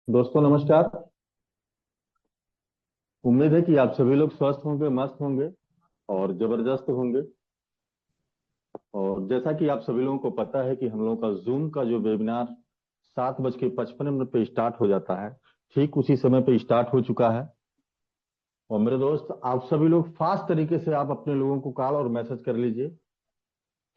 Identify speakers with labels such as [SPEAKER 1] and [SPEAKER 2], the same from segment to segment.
[SPEAKER 1] दोस्तों नमस्कार। उम्मीद है कि आप सभी लोग स्वस्थ होंगे, मस्त होंगे और जबरदस्त होंगे। और जैसा कि आप सभी लोगों को पता है कि हम लोगों का जूम का जो वेबिनार 7:55 पे स्टार्ट हो जाता है, ठीक उसी समय पे स्टार्ट हो चुका है। और मेरे दोस्त, आप सभी लोग फास्ट तरीके से आप अपने लोगों को कॉल और मैसेज कर लीजिए,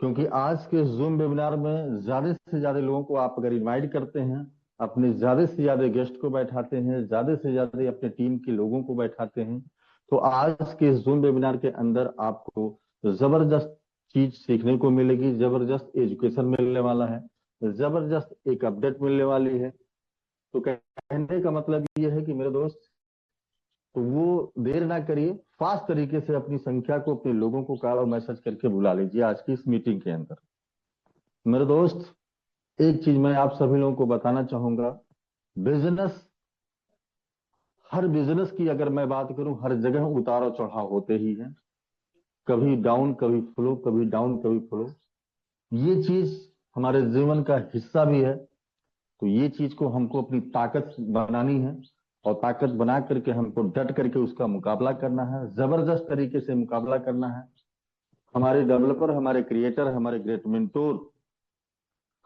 [SPEAKER 1] क्योंकि आज के जूम वेबिनार में ज्यादा से ज्यादा लोगों को आप अगर इनवाइट करते हैं, अपने ज्यादा से ज्यादा गेस्ट को बैठाते हैं, ज्यादा से ज्यादा अपने टीम के लोगों को बैठाते हैं, तो आज के जूम वेबिनार के अंदर आपको जबरदस्त चीज सीखने को मिलेगी, जबरदस्त एजुकेशन मिलने वाला है, जबरदस्त एक अपडेट मिलने वाली है। तो कहने का मतलब ये है कि मेरे दोस्त, तो वो देर ना करिए, फास्ट तरीके से अपनी संख्या को, अपने लोगों को कॉल और मैसेज करके बुला लीजिए आज की इस मीटिंग के अंदर। मेरे दोस्त, एक चीज मैं आप सभी लोगों को बताना चाहूंगा। बिजनेस, हर बिजनेस की अगर मैं बात करूं, हर जगह उतार और चढ़ाव होते ही हैं। कभी डाउन कभी फ्लो, कभी डाउन कभी फ्लो। ये चीज हमारे जीवन का हिस्सा भी है। तो ये चीज को हमको अपनी ताकत बनानी है, और ताकत बना करके हमको डट करके उसका मुकाबला करना है, जबरदस्त तरीके से मुकाबला करना है। हमारे डेवलपर, हमारे क्रिएटर, हमारे ग्रेट मेंटोर,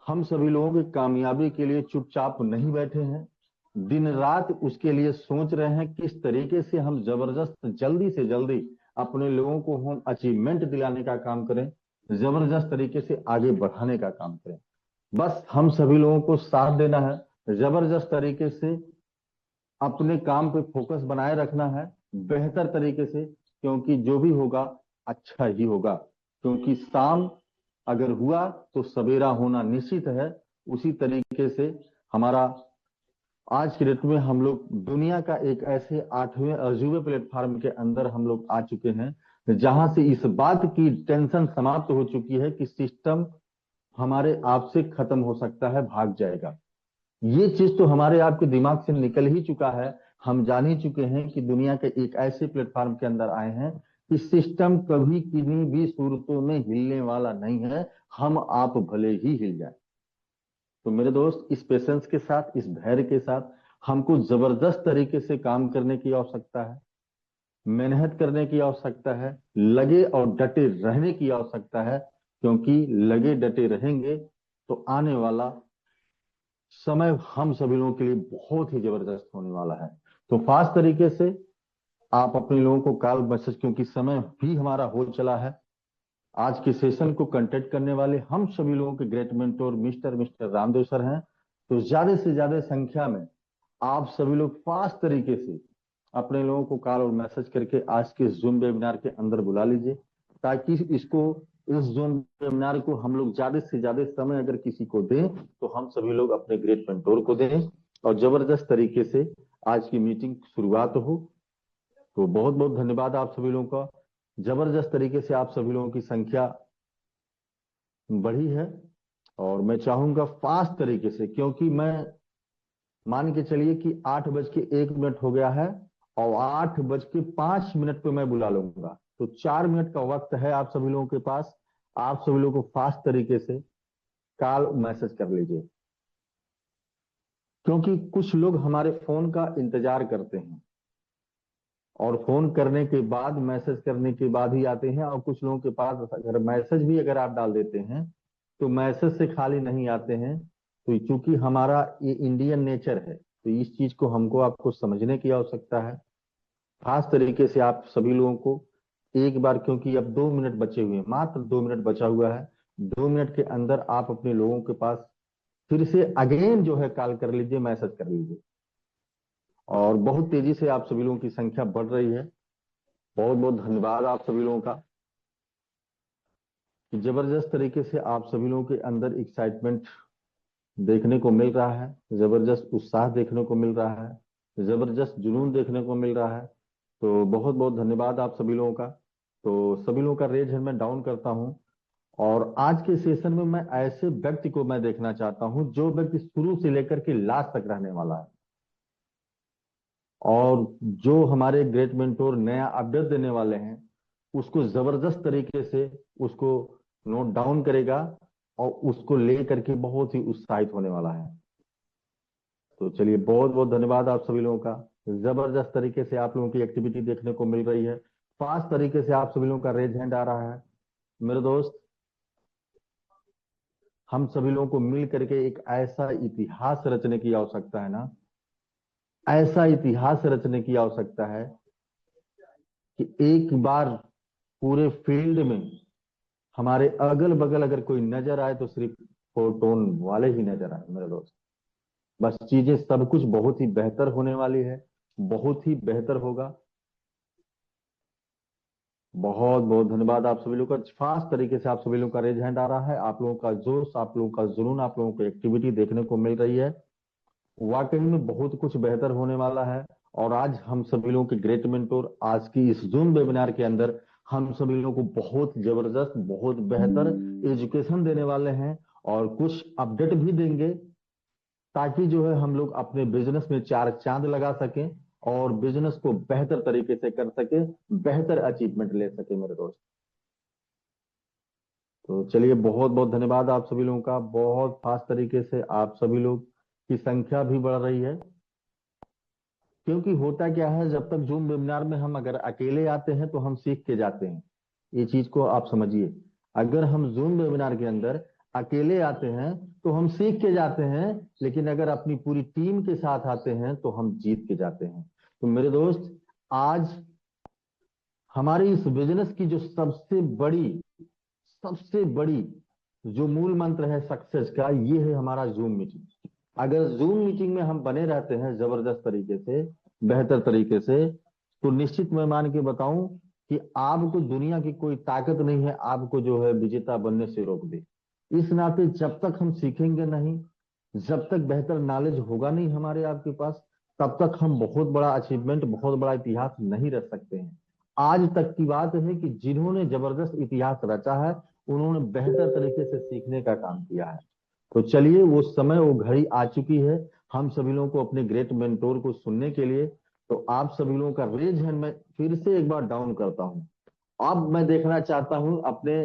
[SPEAKER 1] हम सभी लोगों की कामयाबी के लिए चुपचाप नहीं बैठे हैं। दिन रात उसके लिए सोच रहे हैं किस तरीके से हम जबरदस्त जल्दी से जल्दी अपने लोगों को हम अचीवमेंट दिलाने का काम करें, जबरदस्त तरीके से आगे बढ़ाने का काम करें। बस हम सभी लोगों को साथ देना है, जबरदस्त तरीके से अपने काम पे फोकस बनाए रखना है, बेहतर तरीके से, क्योंकि जो भी होगा अच्छा ही होगा। क्योंकि शाम अगर हुआ तो सवेरा होना निश्चित है। उसी तरीके से हमारा आज के डेट में हम लोग दुनिया का एक ऐसे 8वें अजूबे प्लेटफॉर्म के अंदर हम लोग आ चुके हैं, जहां से इस बात की टेंशन समाप्त हो चुकी है कि सिस्टम हमारे आप से खत्म हो सकता है, भाग जाएगा। ये चीज तो हमारे आपके दिमाग से निकल ही चुका है। हम जान ही चुके हैं कि दुनिया के एक ऐसे प्लेटफॉर्म के अंदर आए हैं कि सिस्टम कभी किसी भी सूरतों में हिलने वाला नहीं है, हम आप भले ही हिल जाए। तो मेरे दोस्त, इस पेशेंस के साथ, इस धैर्य के साथ हमको जबरदस्त तरीके से काम करने की आवश्यकता है, मेहनत करने की आवश्यकता है, लगे और डटे रहने की आवश्यकता है। क्योंकि लगे डटे रहेंगे तो आने वाला समय हम सभी लोगों के लिए बहुत ही जबरदस्त होने वाला है। तो फास्ट तरीके से आप अपने लोगों को कॉल मैसेज, क्योंकि समय भी हमारा हो चला है। आज के सेशन को कंटेक्ट करने वाले हम सभी लोगों के great mentor mister mister Ramdev sir हैं। तो ज्यादा से ज्यादा संख्या में आप सभी लोग फास्ट तरीके से अपने लोगों को कॉल और मैसेज करके आज के जूम वेबिनार के अंदर बुला लीजिए, ताकि इसको, इस जूम वेबिनार को हम लोग ज्यादा से ज्यादा समय अगर किसी को दें तो हम सभी लोग अपने ग्रेट मेंटोर को दें, और जबरदस्त तरीके से आज की मीटिंग शुरुआत हो। तो बहुत बहुत धन्यवाद आप सभी लोगों का। जबरदस्त तरीके से आप सभी लोगों की संख्या बढ़ी है, और मैं चाहूंगा फास्ट तरीके से, क्योंकि मैं, मान के चलिए कि 8:01 हो गया है, और 8:05 पे मैं बुला लूंगा, तो 4 मिनट का वक्त है आप सभी लोगों के पास। आप सभी लोगों को फास्ट तरीके से कॉल मैसेज कर लीजिए, क्योंकि कुछ लोग हमारे फोन का इंतजार करते हैं, और फोन करने के बाद, मैसेज करने के बाद ही आते हैं। और कुछ लोगों के पास अगर मैसेज भी अगर आप डाल देते हैं तो मैसेज से खाली नहीं आते हैं। तो चूंकि हमारा ये इंडियन नेचर है, तो इस चीज को हमको आपको समझने की आवश्यकता है। खास तरीके से आप सभी लोगों को एक बार, क्योंकि अब 2 मिनट बचे हुए हैं, मात्र 2 मिनट बचा हुआ है, 2 मिनट के अंदर आप अपने लोगों के पास फिर से अगेन जो है कॉल कर लीजिए, मैसेज कर लीजिए। और बहुत तेजी से आप सभी लोगों की संख्या बढ़ रही है। बहुत बहुत धन्यवाद आप सभी लोगों का कि जबरदस्त तरीके से आप सभी लोगों के अंदर एक्साइटमेंट देखने को मिल रहा है, जबरदस्त उत्साह देखने को मिल रहा है, जबरदस्त जुनून देखने को मिल रहा है। तो बहुत बहुत धन्यवाद आप सभी लोगों का। तो सभी लोगों का रेज हैंड मैं डाउन करता हूं, और आज के सेशन में मैं ऐसे व्यक्ति को मैं देखना चाहता हूं जो व्यक्ति शुरू से लेकर के लास्ट तक रहने वाला है, और जो हमारे ग्रेट मेंटोर नया अपडेट देने वाले हैं उसको जबरदस्त तरीके से उसको नोट डाउन करेगा, और उसको ले करके बहुत ही उत्साहित होने वाला है। तो चलिए, बहुत बहुत धन्यवाद आप सभी लोगों का। जबरदस्त तरीके से आप लोगों की एक्टिविटी देखने को मिल रही है। फास्ट तरीके से आप सभी लोगों का रेज हैंड आ रहा है। मेरे दोस्त, हम सभी लोगों को मिल करके एक ऐसा इतिहास रचने की आवश्यकता है ना, ऐसा इतिहास रचने की आवश्यकता है कि एक बार पूरे फील्ड में हमारे अगल बगल अगर कोई नजर आए तो सिर्फ फोटोन वाले ही नजर आए मेरे दोस्त। बस चीजें सब कुछ बहुत ही बेहतर होने वाली है, बहुत ही बेहतर होगा। बहुत बहुत धन्यवाद आप सभी लोगों का। फास्ट तरीके से आप सभी लोगों का रेज हैंड आ रहा है। आप लोगों का जोश, आप लोगों का जुनून, आप लोगों को एक्टिविटी देखने को मिल रही है। वाकई में बहुत कुछ बेहतर होने वाला है। और आज हम सभी लोगों के ग्रेट मेंटोर आज की इस जूम वेबिनार के अंदर हम सभी लोगों को बहुत जबरदस्त, बहुत बेहतर एजुकेशन देने वाले हैं और कुछ अपडेट भी देंगे, ताकि जो है हम लोग अपने बिजनेस में चार चांद लगा सकें और बिजनेस को बेहतर तरीके से कर सके, बेहतर अचीवमेंट ले सके मेरे दोस्त। तो चलिए, बहुत बहुत धन्यवाद आप सभी लोगों का। बहुत फास्ट तरीके से आप सभी लोग की संख्या भी बढ़ रही है। क्योंकि होता क्या है, जब तक जूम वेबिनार में हम अगर अकेले आते हैं तो हम सीख के जाते हैं। ये चीज को आप समझिए। अगर हम जूम वेबिनार के अंदर अकेले आते हैं तो हम सीख के जाते हैं, लेकिन अगर अपनी पूरी टीम के साथ आते हैं तो हम जीत के जाते हैं। तो मेरे दोस्त, आज हमारी इस बिजनेस की जो सबसे बड़ी जो मूल मंत्र है सक्सेस का, ये है हमारा जूम मीटिंग। अगर जूम मीटिंग में हम बने रहते हैं जबरदस्त तरीके से, बेहतर तरीके से, तो निश्चित मैं मान के बताऊं कि आपको दुनिया की कोई ताकत नहीं है आपको जो है विजेता बनने से रोक दे। इस नाते जब तक हम सीखेंगे नहीं, जब तक बेहतर नॉलेज होगा नहीं हमारे आपके पास, तब तक हम बहुत बड़ा अचीवमेंट, बहुत बड़ा इतिहास नहीं रच सकते हैं। आज तक की बात है कि जिन्होंने जबरदस्त इतिहास रचा है, उन्होंने बेहतर तरीके से सीखने का काम किया है। तो चलिए, वो समय, वो घड़ी आ चुकी है हम सभी लोगों को अपने ग्रेट मेंटोर को सुनने के लिए। तो आप सभी लोगों का रेज हैंड मैं फिर से एक बार डाउन करता हूं। अब मैं देखना चाहता हूं अपने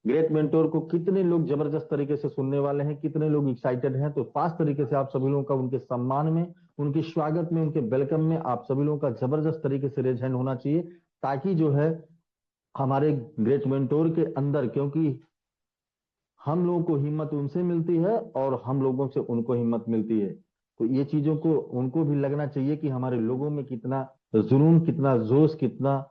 [SPEAKER 1] ग्रेट मेंटोर को कितने लोग जबरदस्त तरीके से सुनने वाले हैं, कितने लोग एक्साइटेड हैं। तो फास्ट तरीके से आप सभी लोगों का उनके सम्मान में, उनके स्वागत में, उनके वेलकम में आप सभी लोगों का जबरदस्त तरीके से रेज हैंड होना चाहिए, ताकि जो है हमारे ग्रेट मेंटोर के अंदर, क्योंकि हम लोगों को हिम्मत उनसे मिलती है और हम लोगों से उनको हिम्मत मिलती है। तो ये चीजों को उनको भी लगना चाहिए कि हमारे लोगों में कितना जुनून, कितना जोश, कितना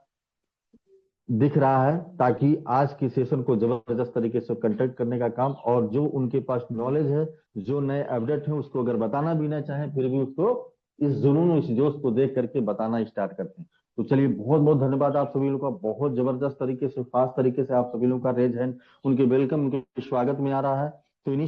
[SPEAKER 1] दिख रहा है, ताकि आज की सेशन को जबरदस्त तरीके से कंडक्ट करने का काम, और जो उनके पास नॉलेज है, जो नए अपडेट है, उसको अगर बताना भी ना चाहे फिर भी उसको इस जुनून, इस जोश को देख करके बताना स्टार्ट करते हैं। तो चलिए, बहुत बहुत धन्यवाद आप सभी लोगों का। बहुत जबरदस्त तरीके से, फास्ट तरीके से आप सभी लोगों का रेज हैंड उनके वेलकम, उनके स्वागत में आ रहा है। तो इन्हीं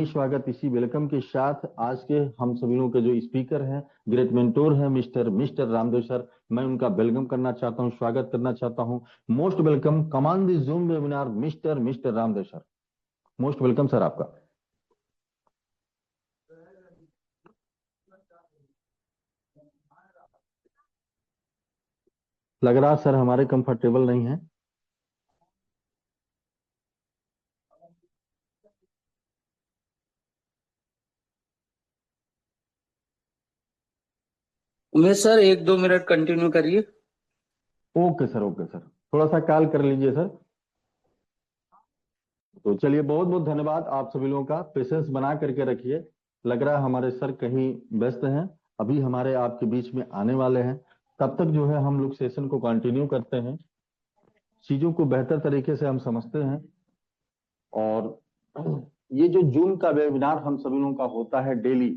[SPEAKER 1] स्वागत, इसी वेलकम के साथ आज के हम सभी लोगों के जो स्पीकर हैं, ग्रेट मेंटोर हैं, मिस्टर मिस्टर रामदेव सर, मैं उनका वेलकम करना चाहता हूं, स्वागत करना चाहता हूं। Most welcome, come on this Zoom webinar mister mister Ramdev sir. Most welcome sir आपका। लग रहा सर हमारे कंफर्टेबल नहीं है।
[SPEAKER 2] उमेश सर, 1-2 मिनट कंटिन्यू करिए।
[SPEAKER 1] ओके सर, ओके सर, थोड़ा सा कॉल कर लीजिए सर। तो चलिए, बहुत बहुत धन्यवाद आप सभी लोगों का। पेशेंस बना करके रखिए। लग रहा है हमारे सर कहीं व्यस्त हैं, अभी हमारे आपके बीच में आने वाले हैं। तब तक जो है हम लोग सेशन को कंटिन्यू करते हैं, चीजों को बेहतर तरीके से हम समझते हैं। और ये जो जूम का वेबिनार हम सभी लोगों का होता है डेली,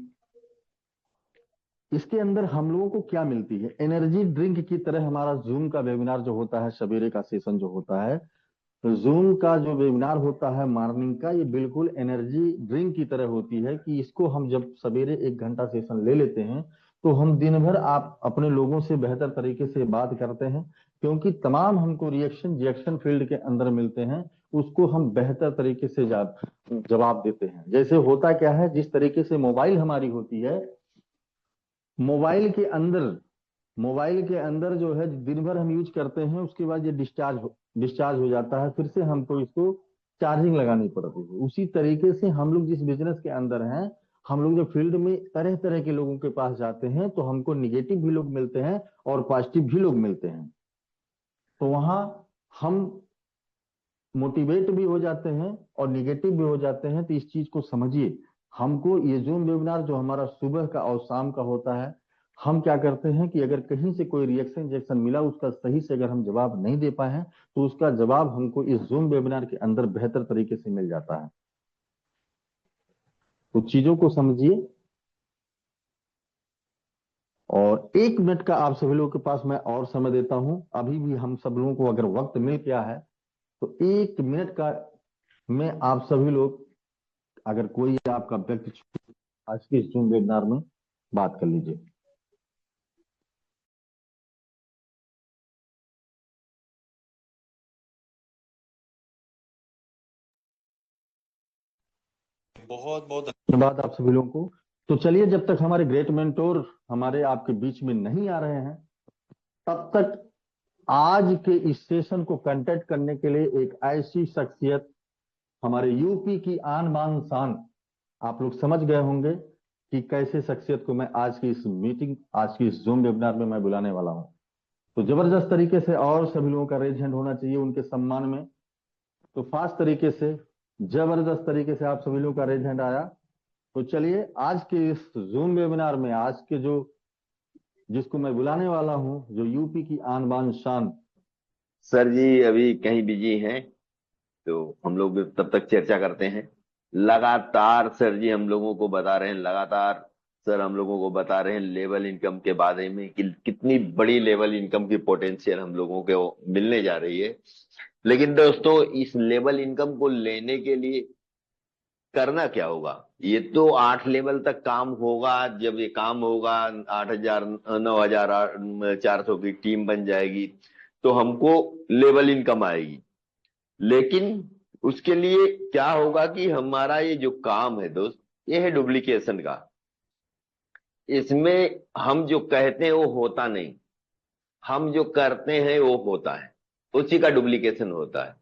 [SPEAKER 1] इसके अंदर हम लोगों को क्या मिलती है? एनर्जी ड्रिंक की तरह हमारा जूम का वेबिनार जो होता है, सवेरे का सेशन जो होता है, तो जूम का जो वेबिनार होता है मॉर्निंग का, ये बिल्कुल एनर्जी ड्रिंक की तरह होती है कि इसको हम जब सवेरे 1 घंटा सेशन ले लेते हैं तो हम दिन भर आप अपने लोगों से बेहतर तरीके से बात करते हैं, क्योंकि तमाम हमको रिएक्शन फील्ड के अंदर मिलते हैं, उसको हम बेहतर तरीके से जवाब देते हैं। जैसे होता क्या है, जिस तरीके से मोबाइल हमारी होती है, मोबाइल के अंदर मोबाइल के अंदर जो है दिन भर हम यूज करते हैं, उसके बाद ये डिस्चार्ज हो जाता है, फिर से हमको इसको चार्जिंग लगानी पड़ती है। उसी तरीके से हम लोग जिस बिजनेस के अंदर हैं, हम लोग जब फील्ड में तरह तरह के लोगों के पास जाते हैं तो हमको निगेटिव भी लोग मिलते हैं और पॉजिटिव भी लोग मिलते हैं। तो वहां हम मोटिवेट भी हो जाते हैं और निगेटिव भी हो जाते हैं। तो इस चीज को समझिए। हमको ये जूम वेबिनार जो हमारा सुबह का और शाम का होता है, हम क्या करते हैं कि अगर कहीं से कोई रिएक्शन मिला, उसका सही से अगर हम जवाब नहीं दे पाए हैं तो उसका जवाब हमको इस जूम वेबिनार के अंदर बेहतर तरीके से मिल जाता है। तो चीजों को समझिए। और 1 मिनट का आप सभी लोगों के पास मैं और समय देता हूं। अभी भी हम सब लोगों को अगर वक्त मिल गया है तो 1 मिनट का में आप सभी लोग, अगर कोई आपका व्यक्ति आज के इस जूम वेबिनार में बात कर लीजिए। बहुत बहुत धन्यवाद आप सभी लोगों को। तो चलिए, जब तक हमारे ग्रेट मेंटोर हमारे आपके बीच में नहीं आ रहे हैं, तब तक आज के इस सेशन को कंडक्ट करने के लिए एक ऐसी शख्सियत, हमारे यूपी की आन बान शान, आप लोग समझ गए होंगे कि कैसे शख्सियत को मैं आज की इस मीटिंग, आज की इस जूम वेबिनार में मैं बुलाने वाला हूं। तो जबरदस्त तरीके से और सभी लोगों का रेज हैंड होना चाहिए उनके सम्मान में। तो फास्ट तरीके से, जबरदस्त तरीके से आप सभी लोगों का रेज हैंड आया। तो चलिए, आज के इस जूम वेबिनार में आज के जो, जिसको मैं बुलाने वाला हूं, जो यूपी की आन बान शान।
[SPEAKER 3] सर जी अभी कहीं बिजी हैं, तो हम लोग भी तब तक चर्चा करते हैं। लगातार सर जी हम लोगों को बता रहे हैं, लगातार सर हम लोगों को बता रहे हैं लेवल इनकम के बारे में कि कितनी बड़ी लेवल इनकम की पोटेंशियल हम लोगों को मिलने जा रही है। लेकिन दोस्तों, इस लेवल इनकम को लेने के लिए करना क्या होगा? ये तो 8 लेवल तक काम होगा। जब ये काम होगा, 8,000 9,400 की टीम बन जाएगी तो हमको लेवल इनकम आएगी। लेकिन उसके लिए क्या होगा कि हमारा ये जो काम है दोस्त, ये है डुप्लीकेशन का। इसमें हम जो कहते हैं वो होता नहीं, हम जो करते हैं वो होता है, उसी का डुप्लीकेशन होता है।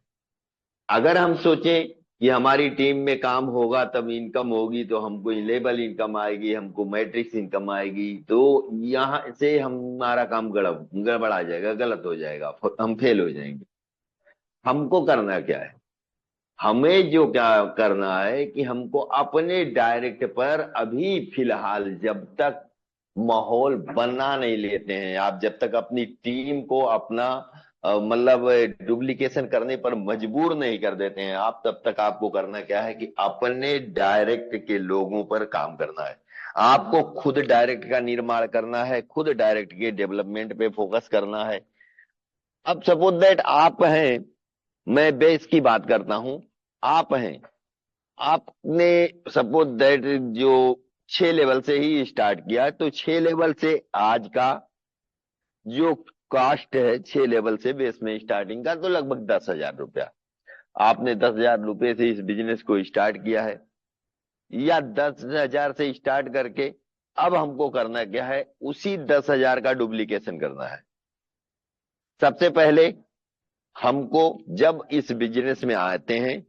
[SPEAKER 3] अगर हम सोचें कि हमारी टीम में काम होगा तब इनकम होगी, तो हमको लेवल इनकम आएगी, हमको मैट्रिक्स इनकम आएगी, तो यहां से हमारा काम गड़बड़ा जाएगा, गलत हो जाएगा, हम फेल हो जाएंगे। हमको करना क्या है? हमें जो क्या करना है कि हमको अपने डायरेक्ट पर अभी फिलहाल, जब तक माहौल बना नहीं लेते हैं, आप जब तक अपनी टीम को अपना मतलब डुप्लीकेशन करने पर मजबूर नहीं कर देते हैं आप, तब तक आपको करना क्या है कि अपने डायरेक्ट के लोगों पर काम करना है। आपको खुद डायरेक्ट का निर्माण करना है, खुद डायरेक्ट के डेवलपमेंट पे फोकस करना है। अब सपोज दैट आप हैं, मैं बेस की बात करता हूं, आप हैं, आपने सपोज दैट जो 6 लेवल से ही स्टार्ट किया, तो 6 लेवल से आज का जो कास्ट है 6 लेवल से बेस में स्टार्टिंग का, तो लगभग 10,000 रुपया। आपने 10,000 रुपये से इस बिजनेस को स्टार्ट किया है, या 10,000 से स्टार्ट करके अब हमको करना क्या है, उसी 10,000 का डुप्लीकेशन करना है। सबसे पहले हमको जब इस बिजनेस में आते हैं,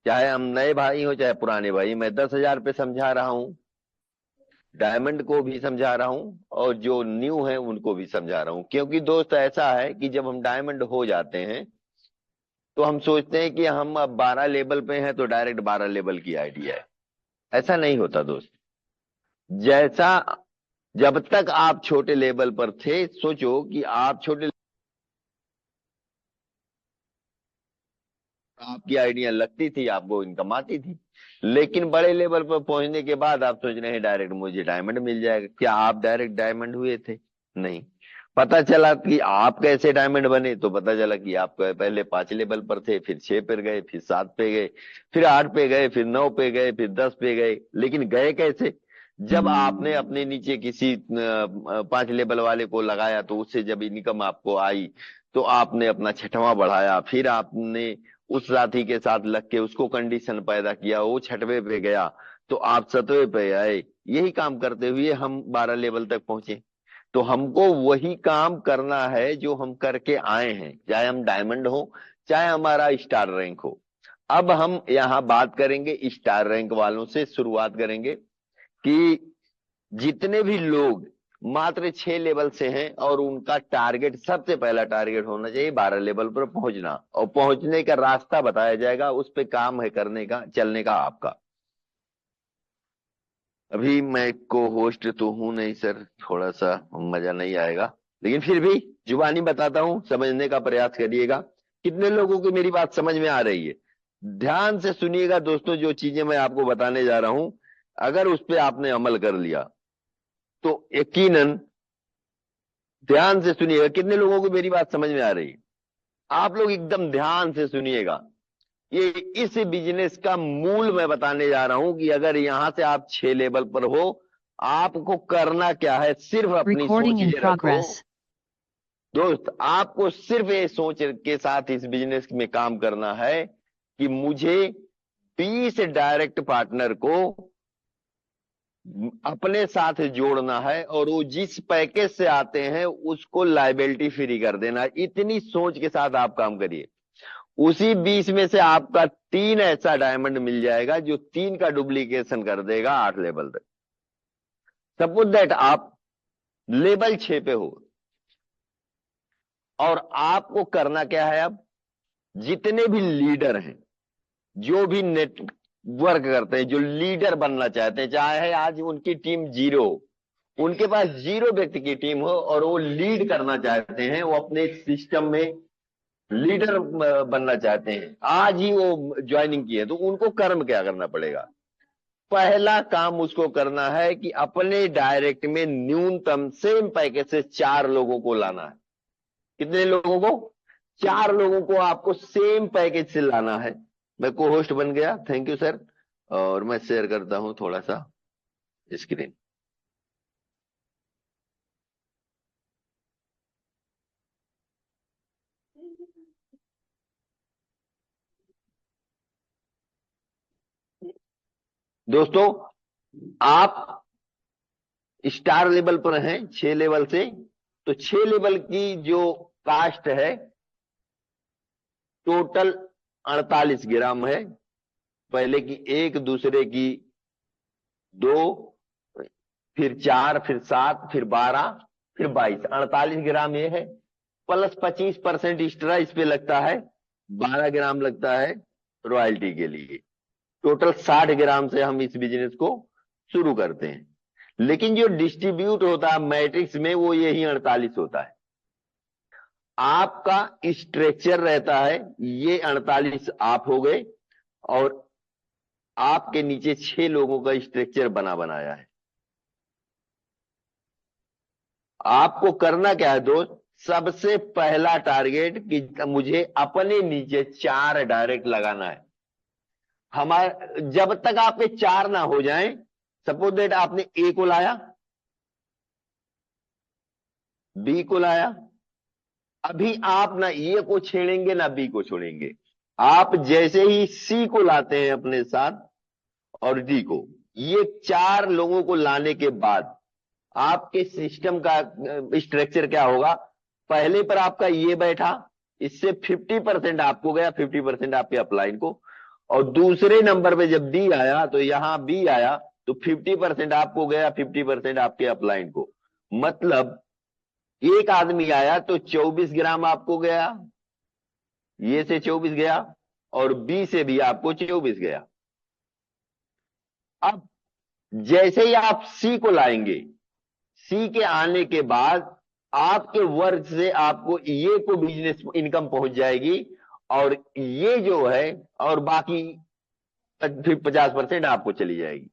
[SPEAKER 3] चाहे हम नए भाई हो चाहे पुराने भाई, मैं 10,000 पे समझा रहा हूं, डायमंड को भी समझा रहा हूं और जो न्यू है उनको भी समझा रहा हूं। क्योंकि दोस्त ऐसा है कि जब हम डायमंड हो जाते हैं तो हम सोचते हैं कि हम अब 12 लेवल पे हैं तो डायरेक्ट 12 लेवल की आइडिया है। ऐसा नहीं होता दोस्त। जैसा, जब तक आप छोटे लेवल पर थे, सोचो कि आप छोटे, आपकी आइडिया लगती थी, आपको इनकम आती थी। लेकिन बड़े लेवल पर पहुंचने के बाद आप सोच रहे हैं डायरेक्ट मुझे डायमंड मिल जाएगा। क्या आप डायरेक्ट डायमंड हुए थे? नहीं। पता चला कि आप कैसे डायमंड बने, तो पता चला कि आप पहले 5 लेवल पर थे, फिर 6 पे गए, फिर 7 पे गए, फिर 8 पे गए, फिर 9 पे गए, फिर 10 पे गए। लेकिन गए कैसे? जब आपने अपने नीचे किसी 5 लेवल वाले को लगाया, तो उससे जब इनकम आपको आई, तो आपने अपना 6वां बढ़ाया, फिर आपने उस साथी के साथ लग के उसको कंडीशन पैदा किया, वो 6वें पे गया, तो आप 7वें पे आए। यही काम करते हुए हम 12 लेवल तक पहुंचे। तो हमको वही काम करना है जो हम करके आए हैं, चाहे हम डायमंड हो चाहे हमारा स्टार रैंक हो। अब हम यहाँ बात करेंगे, स्टार रैंक वालों से शुरुआत करेंगे। कि जितने भी लोग मात्र 6 लेवल से हैं और उनका टारगेट, सबसे पहला टारगेट होना चाहिए 12 लेवल पर पहुंचना, और पहुंचने का रास्ता बताया जाएगा, उस पे काम है करने का, चलने का आपका। अभी मैं को होस्ट तो हूं नहीं सर, थोड़ा सा मजा नहीं आएगा, लेकिन फिर भी जुबानी बताता हूं, समझने का प्रयास करिएगा। कितने लोगों की मेरी बात समझ में आ रही है? ध्यान से सुनिएगा दोस्तों, जो चीजें मैं आपको बताने जा रहा हूं, अगर उस पर आपने अमल कर लिया तो यकीनन, ध्यान से सुनिएगा, कितने लोगों को मेरी बात समझ में आ रही है? आप लोग एकदम ध्यान से सुनिएगा। ये इस बिजनेस का मूल मैं बताने जा रहा हूं कि अगर यहां से आप 6 लेवल पर हो, आपको करना क्या है, सिर्फ अपनी सोच ये रखो दोस्त, आपको सिर्फ ये सोच के साथ इस बिजनेस में काम करना है कि मुझे 20 डायरेक्ट पार्टनर को अपने साथ जोड़ना है, और वो जिस पैकेज से आते हैं उसको लायबिलिटी फ्री कर देना है। इतनी सोच के साथ आप काम करिए। उसी 20 में से आपका 3 ऐसा डायमंड मिल जाएगा जो 3 का डुप्लीकेशन कर देगा 8 लेवल तक। सपोज दैट आप लेवल 6 पे हो, और आपको करना क्या है अब, जितने भी लीडर हैं, जो भी नेटवर्क करते हैं, जो लीडर बनना चाहते हैं, चाहे आज उनकी टीम 0, उनके पास 0 व्यक्ति की टीम हो और वो लीड करना चाहते हैं, वो अपने सिस्टम में लीडर बनना चाहते हैं, आज ही वो ज्वाइनिंग किए, तो उनको कर्म क्या करना पड़ेगा? पहला काम उसको करना है कि अपने डायरेक्ट में न्यूनतम सेम पैकेज से 4 लोगों को लाना है। कितने लोगों को? 4 लोगों को आपको सेम पैकेज से लाना है। मैं को होस्ट बन गया, थैंक यू सर। और मैं शेयर करता हूं थोड़ा सा स्क्रीन। दोस्तों, आप स्टार लेवल पर हैं 6 लेवल से, तो 6 लेवल की जो कास्ट है टोटल 48 ग्राम है। पहले की 1, दूसरे की 2, फिर 4, फिर 7, फिर 12, फिर 22, 48 ग्राम ये है। प्लस 25% एक्स्ट्रा इस पे लगता है, 12 ग्राम लगता है रॉयल्टी के लिए। टोटल 60 ग्राम से हम इस बिजनेस को शुरू करते हैं, लेकिन जो डिस्ट्रीब्यूट होता है मैट्रिक्स में वो यही 48 होता है। आपका स्ट्रक्चर रहता है, ये 48 आप हो गए, और आपके नीचे 6 लोगों का स्ट्रक्चर बना बनाया है। आपको करना क्या है दोस्त? सबसे पहला टारगेट कि मुझे अपने नीचे 4 डायरेक्ट लगाना है। हमारे जब तक आप पे 4 ना हो जाएं, सपोज दैट आपने ए को लाया, बी को लाया, अभी आप ना ए को छेड़ेंगे ना बी को छोड़ेंगे। आप जैसे ही सी को लाते हैं अपने साथ और डी को, ये 4 लोगों को लाने के बाद आपके सिस्टम का स्ट्रक्चर क्या होगा? पहले पर आपका ये बैठा, इससे 50% आपको गया, 50% आपके अपलाइन को, और दूसरे नंबर पे जब डी आया तो यहां बी आया, तो 50% आपको गया, 50% आपके अपलाइन को। मतलब एक आदमी आया तो 24 ग्राम आपको गया, ये से 24 गया, और बी से भी आपको 24 गया। अब जैसे ही आप सी को लाएंगे, सी के आने के बाद आपके वर्क से आपको ये को बिजनेस इनकम पहुंच जाएगी, और ये जो है, और बाकी 50% आपको चली जाएगी।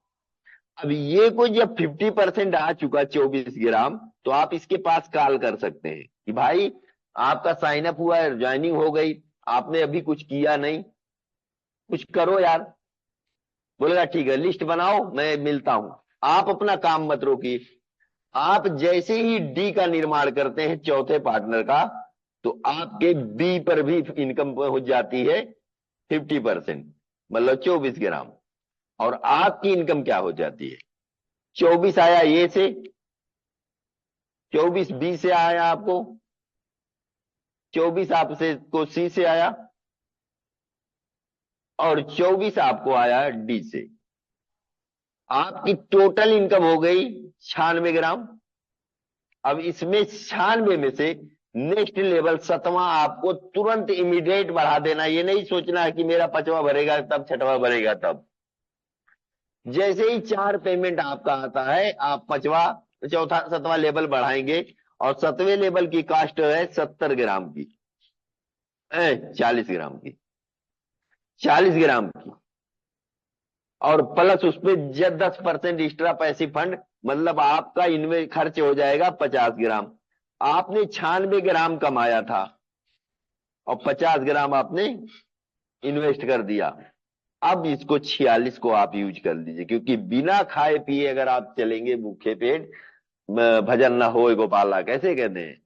[SPEAKER 3] अब ये को जब 50% आ चुका 24 ग्राम, तो आप इसके पास कॉल कर सकते हैं कि भाई आपका साइन अप हुआ है, ज्वाइनिंग हो गई, आपने अभी कुछ किया नहीं, कुछ करो यार। बोलेगा ठीक है, लिस्ट बनाओ, मैं मिलता हूं। आप अपना काम मत रोकिए। आप जैसे ही डी का निर्माण करते हैं, चौथे पार्टनर का, तो आपके बी पर भी इनकम हो जाती है 50%, मतलब 24 ग्राम। और आपकी इनकम क्या हो जाती है? 24 आया ए से, 24 बी से आया आपको, 24 आपसे को सी से आया, और 24 आपको आया डी से। आपकी टोटल इनकम हो गई 96 ग्राम। अब इसमें 96 में से नेक्स्ट लेवल 7वां आपको तुरंत इमीडिएट बढ़ा देना। ये नहीं सोचना है कि मेरा 5वां भरेगा तब 6वां भरेगा तब। जैसे ही 4 पेमेंट आपका आता है, आप 5वां, चौथा, 7वां लेवल बढ़ाएंगे। और 7वें लेवल की कास्ट है 70 ग्राम की, 40 ग्राम की, 40 ग्राम की। और प्लस उसमें 10% एक्स्ट्रा पैसिव फंड, मतलब आपका इनमें खर्च हो जाएगा 50 ग्राम। आपने 96 ग्राम कमाया था और 50 ग्राम आपने इन्वेस्ट कर दिया। अब इसको 46 को आप यूज कर लीजिए, क्योंकि बिना खाए पिए अगर आप चलेंगे भूखे पेट, भजन ना हो गोपाला, कैसे कहते हैं,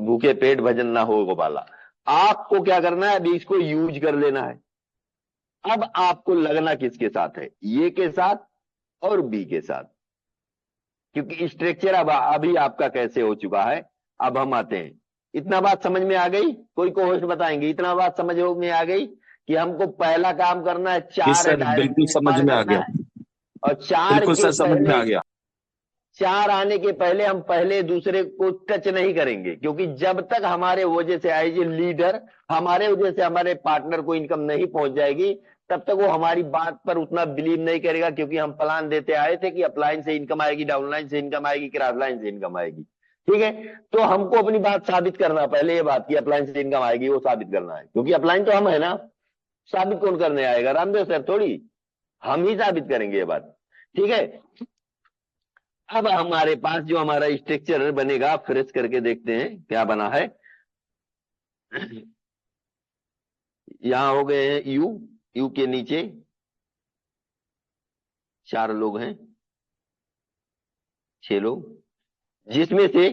[SPEAKER 3] भूखे पेट भजन ना हो गोपाला। आपको क्या करना है, अभी इसको यूज कर लेना है। अब आपको लगना किसके साथ है, ए के साथ और बी के साथ, क्योंकि स्ट्रक्चर अब अभी आपका कैसे हो चुका है। अब हम आते हैं, इतना बात समझ में आ गई? कोई को होस्ट बताएंगे, इतना बात समझ में आ गई कि हमको पहला काम करना है,
[SPEAKER 4] जी
[SPEAKER 3] 4
[SPEAKER 4] सर,
[SPEAKER 3] डायरेक्ट
[SPEAKER 4] बिल्कुल समझ
[SPEAKER 3] पार
[SPEAKER 4] में आ
[SPEAKER 3] करना
[SPEAKER 4] गया।
[SPEAKER 3] है। और 4
[SPEAKER 4] बिल्कुल
[SPEAKER 3] के
[SPEAKER 4] सर, समझ में
[SPEAKER 3] पहले,
[SPEAKER 4] आ गया।
[SPEAKER 3] 4 आने के पहले हम पहले दूसरे को टच नहीं करेंगे, क्योंकि जब तक हमारे वजह से एज ए लीडर, हमारे वजह से हमारे पार्टनर को इनकम नहीं पहुंच जाएगी, तब तक वो हमारी बात पर उतना बिलीव नहीं करेगा। क्योंकि हम प्लान देते आए थे कि अपलाइन से इनकम आएगी, डाउनलाइन से इनकम आएगी, क्रॉस लाइन से इनकम आएगी। ठीक है, तो हमको अपनी बात साबित करना, पहले ये बात की अपलाइन से इनकम आएगी वो साबित करना है, क्योंकि अपलाइन तो हम है ना, साबित कौन करने आएगा, रामदेव सर थोड़ी, हम ही साबित करेंगे ये बात। ठीक है, अब हमारे पास जो हमारा स्ट्रक्चर बनेगा, फ्रेश करके देखते हैं क्या बना है। यहां हो गए हैं यू, यू के नीचे 4 लोग हैं, 6 लोग, जिसमें से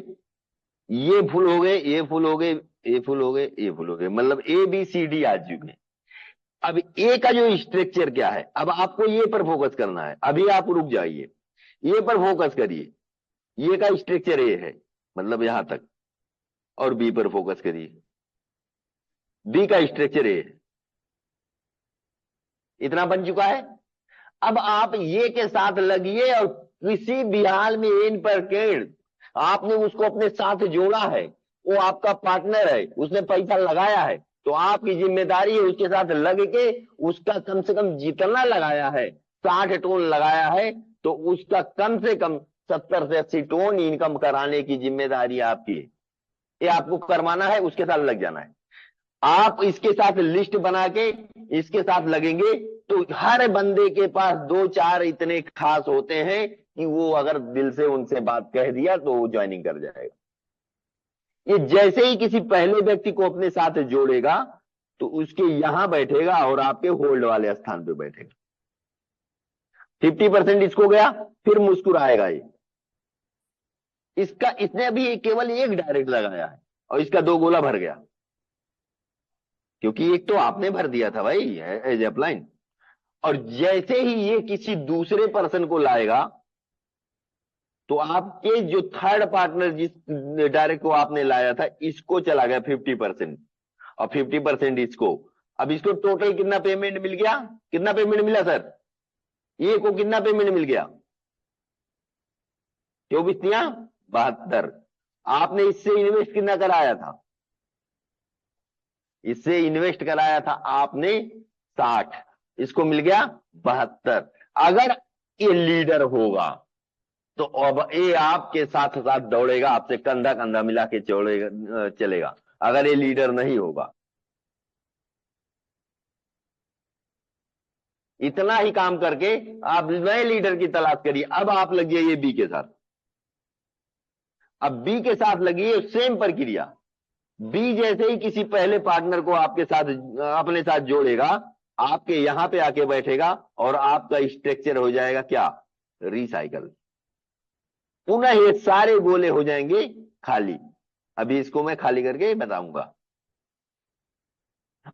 [SPEAKER 3] ये फुल हो गए, ये फुल हो गए, ये फुल हो गए, ये फुल हो गए, मतलब ए बी सी डी आ चुके हैं। अब ए का जो स्ट्रक्चर क्या है, अब आपको ये पर फोकस करना है। अभी आप रुक जाइए, ये पर फोकस करिए। ये का स्ट्रक्चर ए है, मतलब यहां तक, और बी पर फोकस करिए, बी का स्ट्रक्चर ए है, इतना बन चुका है। अब आप ये के साथ लगिए और किसी भी हाल में एन पर केड़, आपने उसको अपने साथ जोड़ा है, वो आपका पार्टनर है, उसने पैसा लगाया है, तो आपकी जिम्मेदारी है उसके साथ लग के उसका कम से कम जितना लगाया है, 60 टोन लगाया है, तो उसका कम से कम 70 से 80 टोन इनकम कराने की जिम्मेदारी आपकी है। ये आपको करवाना है, उसके साथ लग जाना है। आप इसके साथ लिस्ट बना के इसके साथ लगेंगे, तो हर बंदे के पास 2-4 इतने खास होते हैं कि वो अगर दिल से उनसे बात कह दिया तो वो ज्वाइनिंग कर जाएगा। ये जैसे ही किसी पहले व्यक्ति को अपने साथ जोड़ेगा, तो उसके यहां बैठेगा और आपके होल्ड वाले स्थान पे बैठेगा। 50% इसको गया, फिर मुस्कुराएगा ये। इसने अभी केवल एक डायरेक्ट लगाया है और इसका 2 गोला भर गया, क्योंकि एक तो आपने भर दिया था भाई एज अपलाइन। और जैसे ही ये किसी दूसरे पर्सन को लाएगा, तो आपके जो थर्ड पार्टनर जिस डायरेक्ट को आपने लाया था, इसको चला गया 50% और 50% इसको। अब इसको टोटल कितना पेमेंट मिल गया, कितना पेमेंट मिला सर, ये को कितना पेमेंट मिल गया, 24-72। आपने इससे इन्वेस्ट कितना कराया था, इससे इन्वेस्ट कराया था आपने 60, इसको मिल गया 72। अगर ये लीडर होगा तो अब ये आपके साथ साथ दौड़ेगा, आपसे कंधा कंधा मिला के चलेगा। अगर ये लीडर नहीं होगा, इतना ही काम करके आप नए लीडर की तलाश करिए। अब आप लगिए ये बी के साथ, अब बी के साथ लगिए सेम प्रक्रिया। बी जैसे ही किसी पहले पार्टनर को आपके साथ अपने साथ जोड़ेगा, आपके यहां पे आके बैठेगा और आपका स्ट्रक्चर हो जाएगा क्या, रिसाइकल। पुनः ये सारे गोले हो जाएंगे खाली। अभी इसको मैं खाली करके बताऊंगा।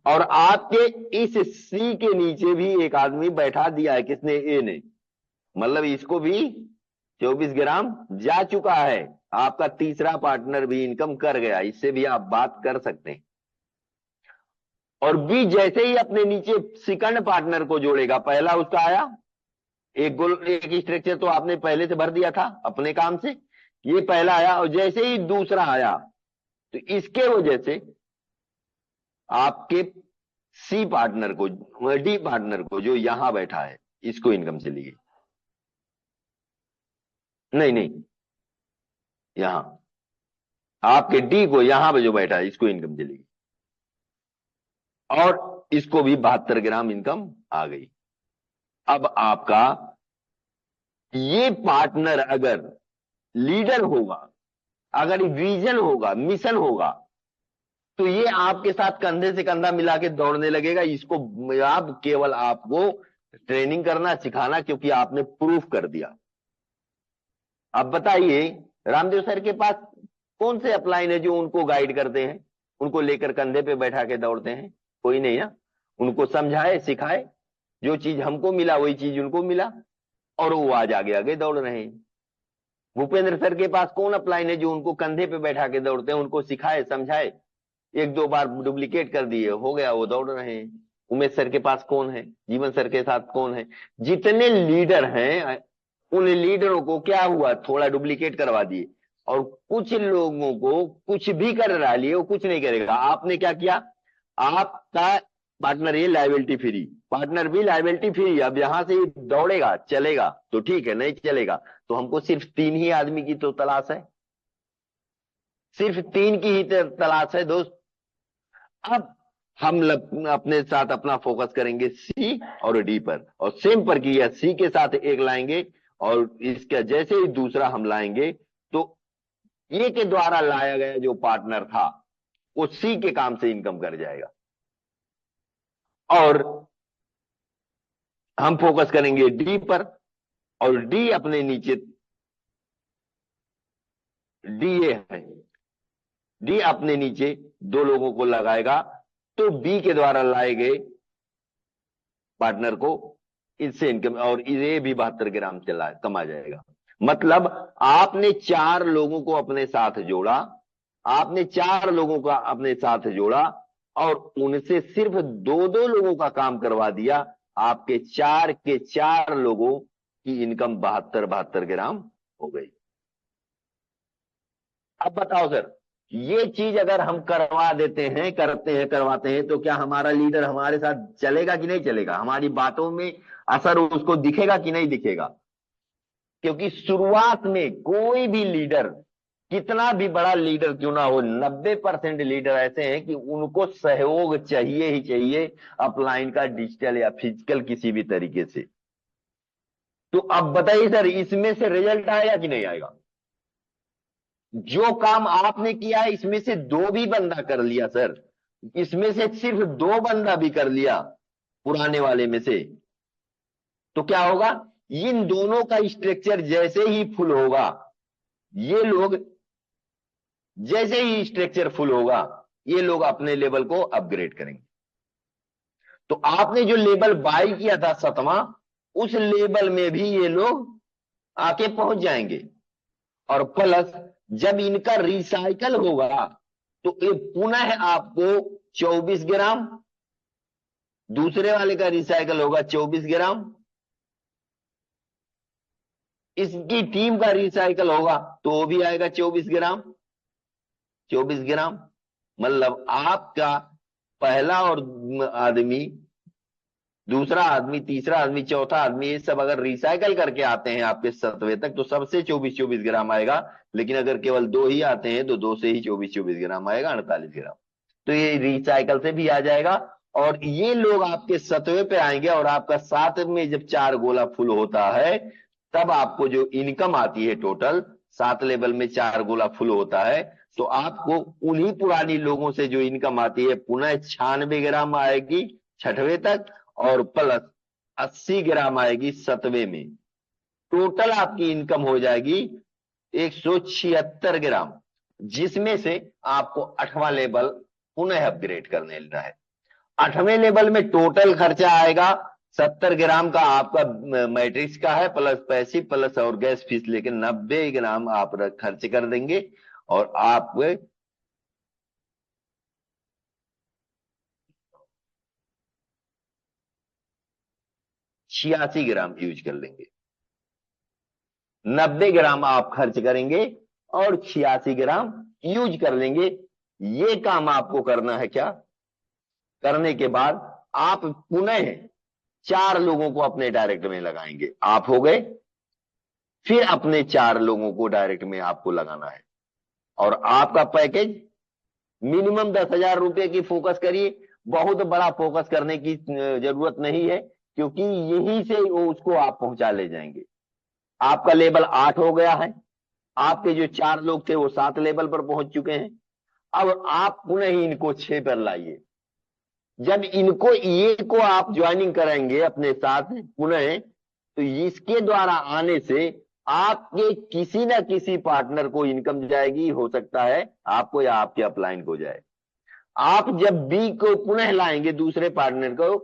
[SPEAKER 3] और आपके इस सी के नीचे भी एक आदमी बैठा दिया है, किसने, ए ने, मतलब इसको भी 24 ग्राम जा चुका है। आपका तीसरा पार्टनर भी इनकम कर गया, इससे भी आप बात कर सकते हैं। और बी जैसे ही अपने नीचे सेकंड पार्टनर को जोड़ेगा, पहला उसका आया एक स्ट्रक्चर तो आपने पहले से भर दिया था अपने काम से, ये पहला आया, और जैसे ही दूसरा आया तो इसके वजह से आपके सी पार्टनर को, डी पार्टनर को जो यहां बैठा है, इसको इनकम चली गई। नहीं नहीं, यहां आपके डी को, यहां पे जो बैठा है, इसको इनकम चली गई, और इसको भी 72 ग्राम इनकम आ गई। अब आपका ये पार्टनर अगर लीडर होगा, अगर विजन होगा, मिशन होगा, तो ये आपके साथ कंधे से कंधा मिला के दौड़ने लगेगा। इसको आप केवल आपको ट्रेनिंग करना, सिखाना, क्योंकि आपने प्रूफ कर दिया। अब बताइए, रामदेव सर के पास कौन से अपलाइन है जो उनको गाइड करते हैं, उनको लेकर कंधे पे बैठा के दौड़ते हैं? कोई नहीं ना। उनको समझाए, सिखाए, जो चीज हमको मिला वही चीज उनको मिला, और वो आज आगे आगे दौड़ रहे हैं। भूपेंद्र सर के पास कौन अपलाइन है जो उनको कंधे पे बैठा के दौड़ते हैं, उनको सिखाए, समझाए, एक दो बार डुप्लीकेट कर दिए, हो गया, वो दौड़ रहे हैं। उमेश सर के पास कौन है, जीवन सर के साथ कौन है? जितने लीडर हैं, उन लीडरों को क्या हुआ, थोड़ा डुप्लीकेट करवा दिए, और कुछ लोगों को कुछ भी कर रहा लिए, वो कुछ नहीं करेगा। आपने क्या किया, आपका पार्टनर ये लाइबिलिटी फ्री, पार्टनर भी लाइबिलिटी फ्री। अब यहां से दौड़ेगा, चलेगा तो ठीक है, नहीं चलेगा तो हमको सिर्फ 3 ही आदमी की तो तलाश है, सिर्फ 3 की ही तलाश है दोस्त। अब हम अपने साथ अपना फोकस करेंगे सी और डी पर, और सेम प्रक्रिया सी के साथ एक लाएंगे, और इसका जैसे ही दूसरा हम लाएंगे, तो ये के द्वारा लाया गया जो पार्टनर था वो सी के काम से इनकम कर जाएगा। और हम फोकस करेंगे डी पर, और डी अपने नीचे, डी ये है, डी अपने नीचे 2 लोगों को लगाएगा, तो बी के द्वारा लाए गए पार्टनर को इससे इनकम, और ये भी 72 ग्राम चला कमा जाएगा। मतलब आपने 4 लोगों को अपने साथ जोड़ा, आपने 4 लोगों का अपने साथ जोड़ा, और उनसे सिर्फ 2-2 लोगों का काम करवा दिया। आपके 4 के 4 लोगों की इनकम 72 ग्राम हो गई। अब बताओ सर, ये चीज अगर हम करवा देते हैं, करते हैं, करवाते हैं, तो क्या हमारा लीडर हमारे साथ चलेगा कि नहीं चलेगा? हमारी बातों में असर उसको दिखेगा कि नहीं दिखेगा? क्योंकि शुरुआत में कोई भी लीडर, कितना भी बड़ा लीडर क्यों ना हो, 90% लीडर ऐसे हैं कि उनको सहयोग चाहिए ही चाहिए, अपलाइन का, डिजिटल या फिजिकल, किसी भी तरीके से। तो अब बताइए सर, इसमें से रिजल्ट आएगा कि नहीं आएगा? जो काम आपने किया है, इसमें से 2 भी बंदा कर लिया सर, इसमें से सिर्फ 2 बंदा भी कर लिया पुराने वाले में से, तो क्या होगा? इन दोनों का स्ट्रक्चर जैसे ही फुल होगा, ये लोग जैसे ही स्ट्रक्चर फुल होगा, ये लोग अपने लेवल को अपग्रेड करेंगे। तो आपने जो लेवल बाई किया था 7वां, उस लेवल में भी ये लोग आके पहुंच जाएंगे। और प्लस जब इनका रिसाइकल होगा, तो ये पुनः आपको 24 ग्राम, दूसरे वाले का रिसाइकल होगा 24 ग्राम, इसकी टीम का रिसाइकल होगा तो वो भी आएगा 24 ग्राम, 24 ग्राम। मतलब आपका पहला और आदमी, दूसरा आदमी, तीसरा आदमी, चौथा आदमी, ये सब अगर रिसाइकल करके आते हैं आपके 7वें तक, तो सबसे 24-24 ग्राम आएगा। लेकिन अगर केवल 2 ही आते हैं तो 2 से ही 24-24 ग्राम आएगा, 48 ग्राम। तो ये रिसाइकल से भी आ जाएगा, और ये लोग आपके 7वें पे आएंगे, और आपका 7 में जब 4 गोला फुल होता है, तब आपको जो इनकम आती है टोटल, 7 लेवल में 4 गोला फुल होता है, तो आपको उन्हीं पुरानी लोगों से जो इनकम आती है पुनः 96 ग्राम आएगी 6वें तक, और प्लस 80 ग्राम आएगी 7वें में। टोटल आपकी इनकम हो जाएगी 176 ग्राम, जिसमें से आपको 8वां लेवल पुनः अपग्रेड करने लेना है। 8वें लेवल में टोटल खर्चा आएगा 70 ग्राम का, आपका मैट्रिक्स का है, प्लस पैसिव, प्लस और गैस फीस लेके 90 ग्राम आप खर्च कर देंगे, और आप 86 ग्राम यूज कर लेंगे। 90 ग्राम आप खर्च करेंगे और 86 ग्राम यूज कर लेंगे। ये काम आपको करना है। क्या करने के बाद आप पुनः 4 लोगों को अपने डायरेक्ट में लगाएंगे। आप हो गए, फिर अपने 4 लोगों को डायरेक्ट में आपको लगाना है। और आपका पैकेज मिनिमम 10,000 रुपए की फोकस करिए। बहुत बड़ा फोकस करने की जरूरत नहीं है, क्योंकि यहीं से वो उसको आप पहुंचा ले जाएंगे। आपका लेवल 8 हो गया है, आपके जो 4 लोग थे वो 7 लेवल पर पहुंच चुके हैं। अब आप पुनः इनको 6 पर लाइए। जब इनको ये को आप ज्वाइनिंग कराएंगे अपने साथ पुनः, तो इसके द्वारा आने से आपके किसी ना किसी पार्टनर को इनकम जाएगी। हो सकता है आपको या आपके अपलाइन को जाए। आप जब बी को पुनः लाएंगे, दूसरे पार्टनर को,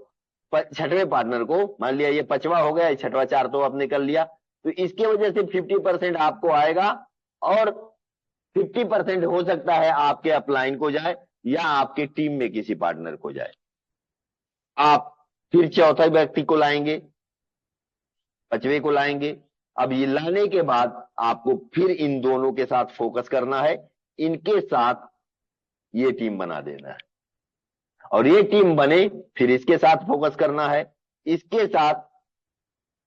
[SPEAKER 3] छठवें पार्टनर को, मान लिया ये 5वां हो गया, 6वां 4 तो आपने कर लिया, तो इसके वजह से 50% आपको आएगा और 50% हो सकता है आपके अपलाइन को जाए या आपके टीम में किसी पार्टनर को जाए। आप फिर चौथा व्यक्ति को लाएंगे, 5वें को लाएंगे। अब ये लाने के बाद आपको फिर इन दोनों के साथ फोकस करना है, इनके साथ ये टीम बना देना है। और ये टीम बने फिर इसके साथ फोकस करना है, इसके साथ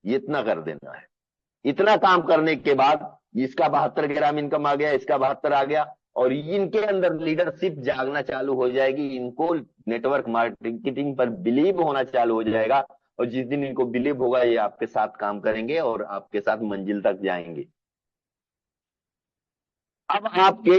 [SPEAKER 3] इतना कर देना है। इतना काम करने के बाद इसका 72 ग्राम इनकम आ गया, इसका 72 आ गया, और इनके अंदर लीडरशिप जागना चालू हो जाएगी। इनको नेटवर्क मार्केटिंग पर बिलीव होना चालू हो जाएगा, और जिस दिन इनको बिलीव होगा ये आपके साथ काम करेंगे और आपके साथ मंजिल तक जाएंगे। अब आपके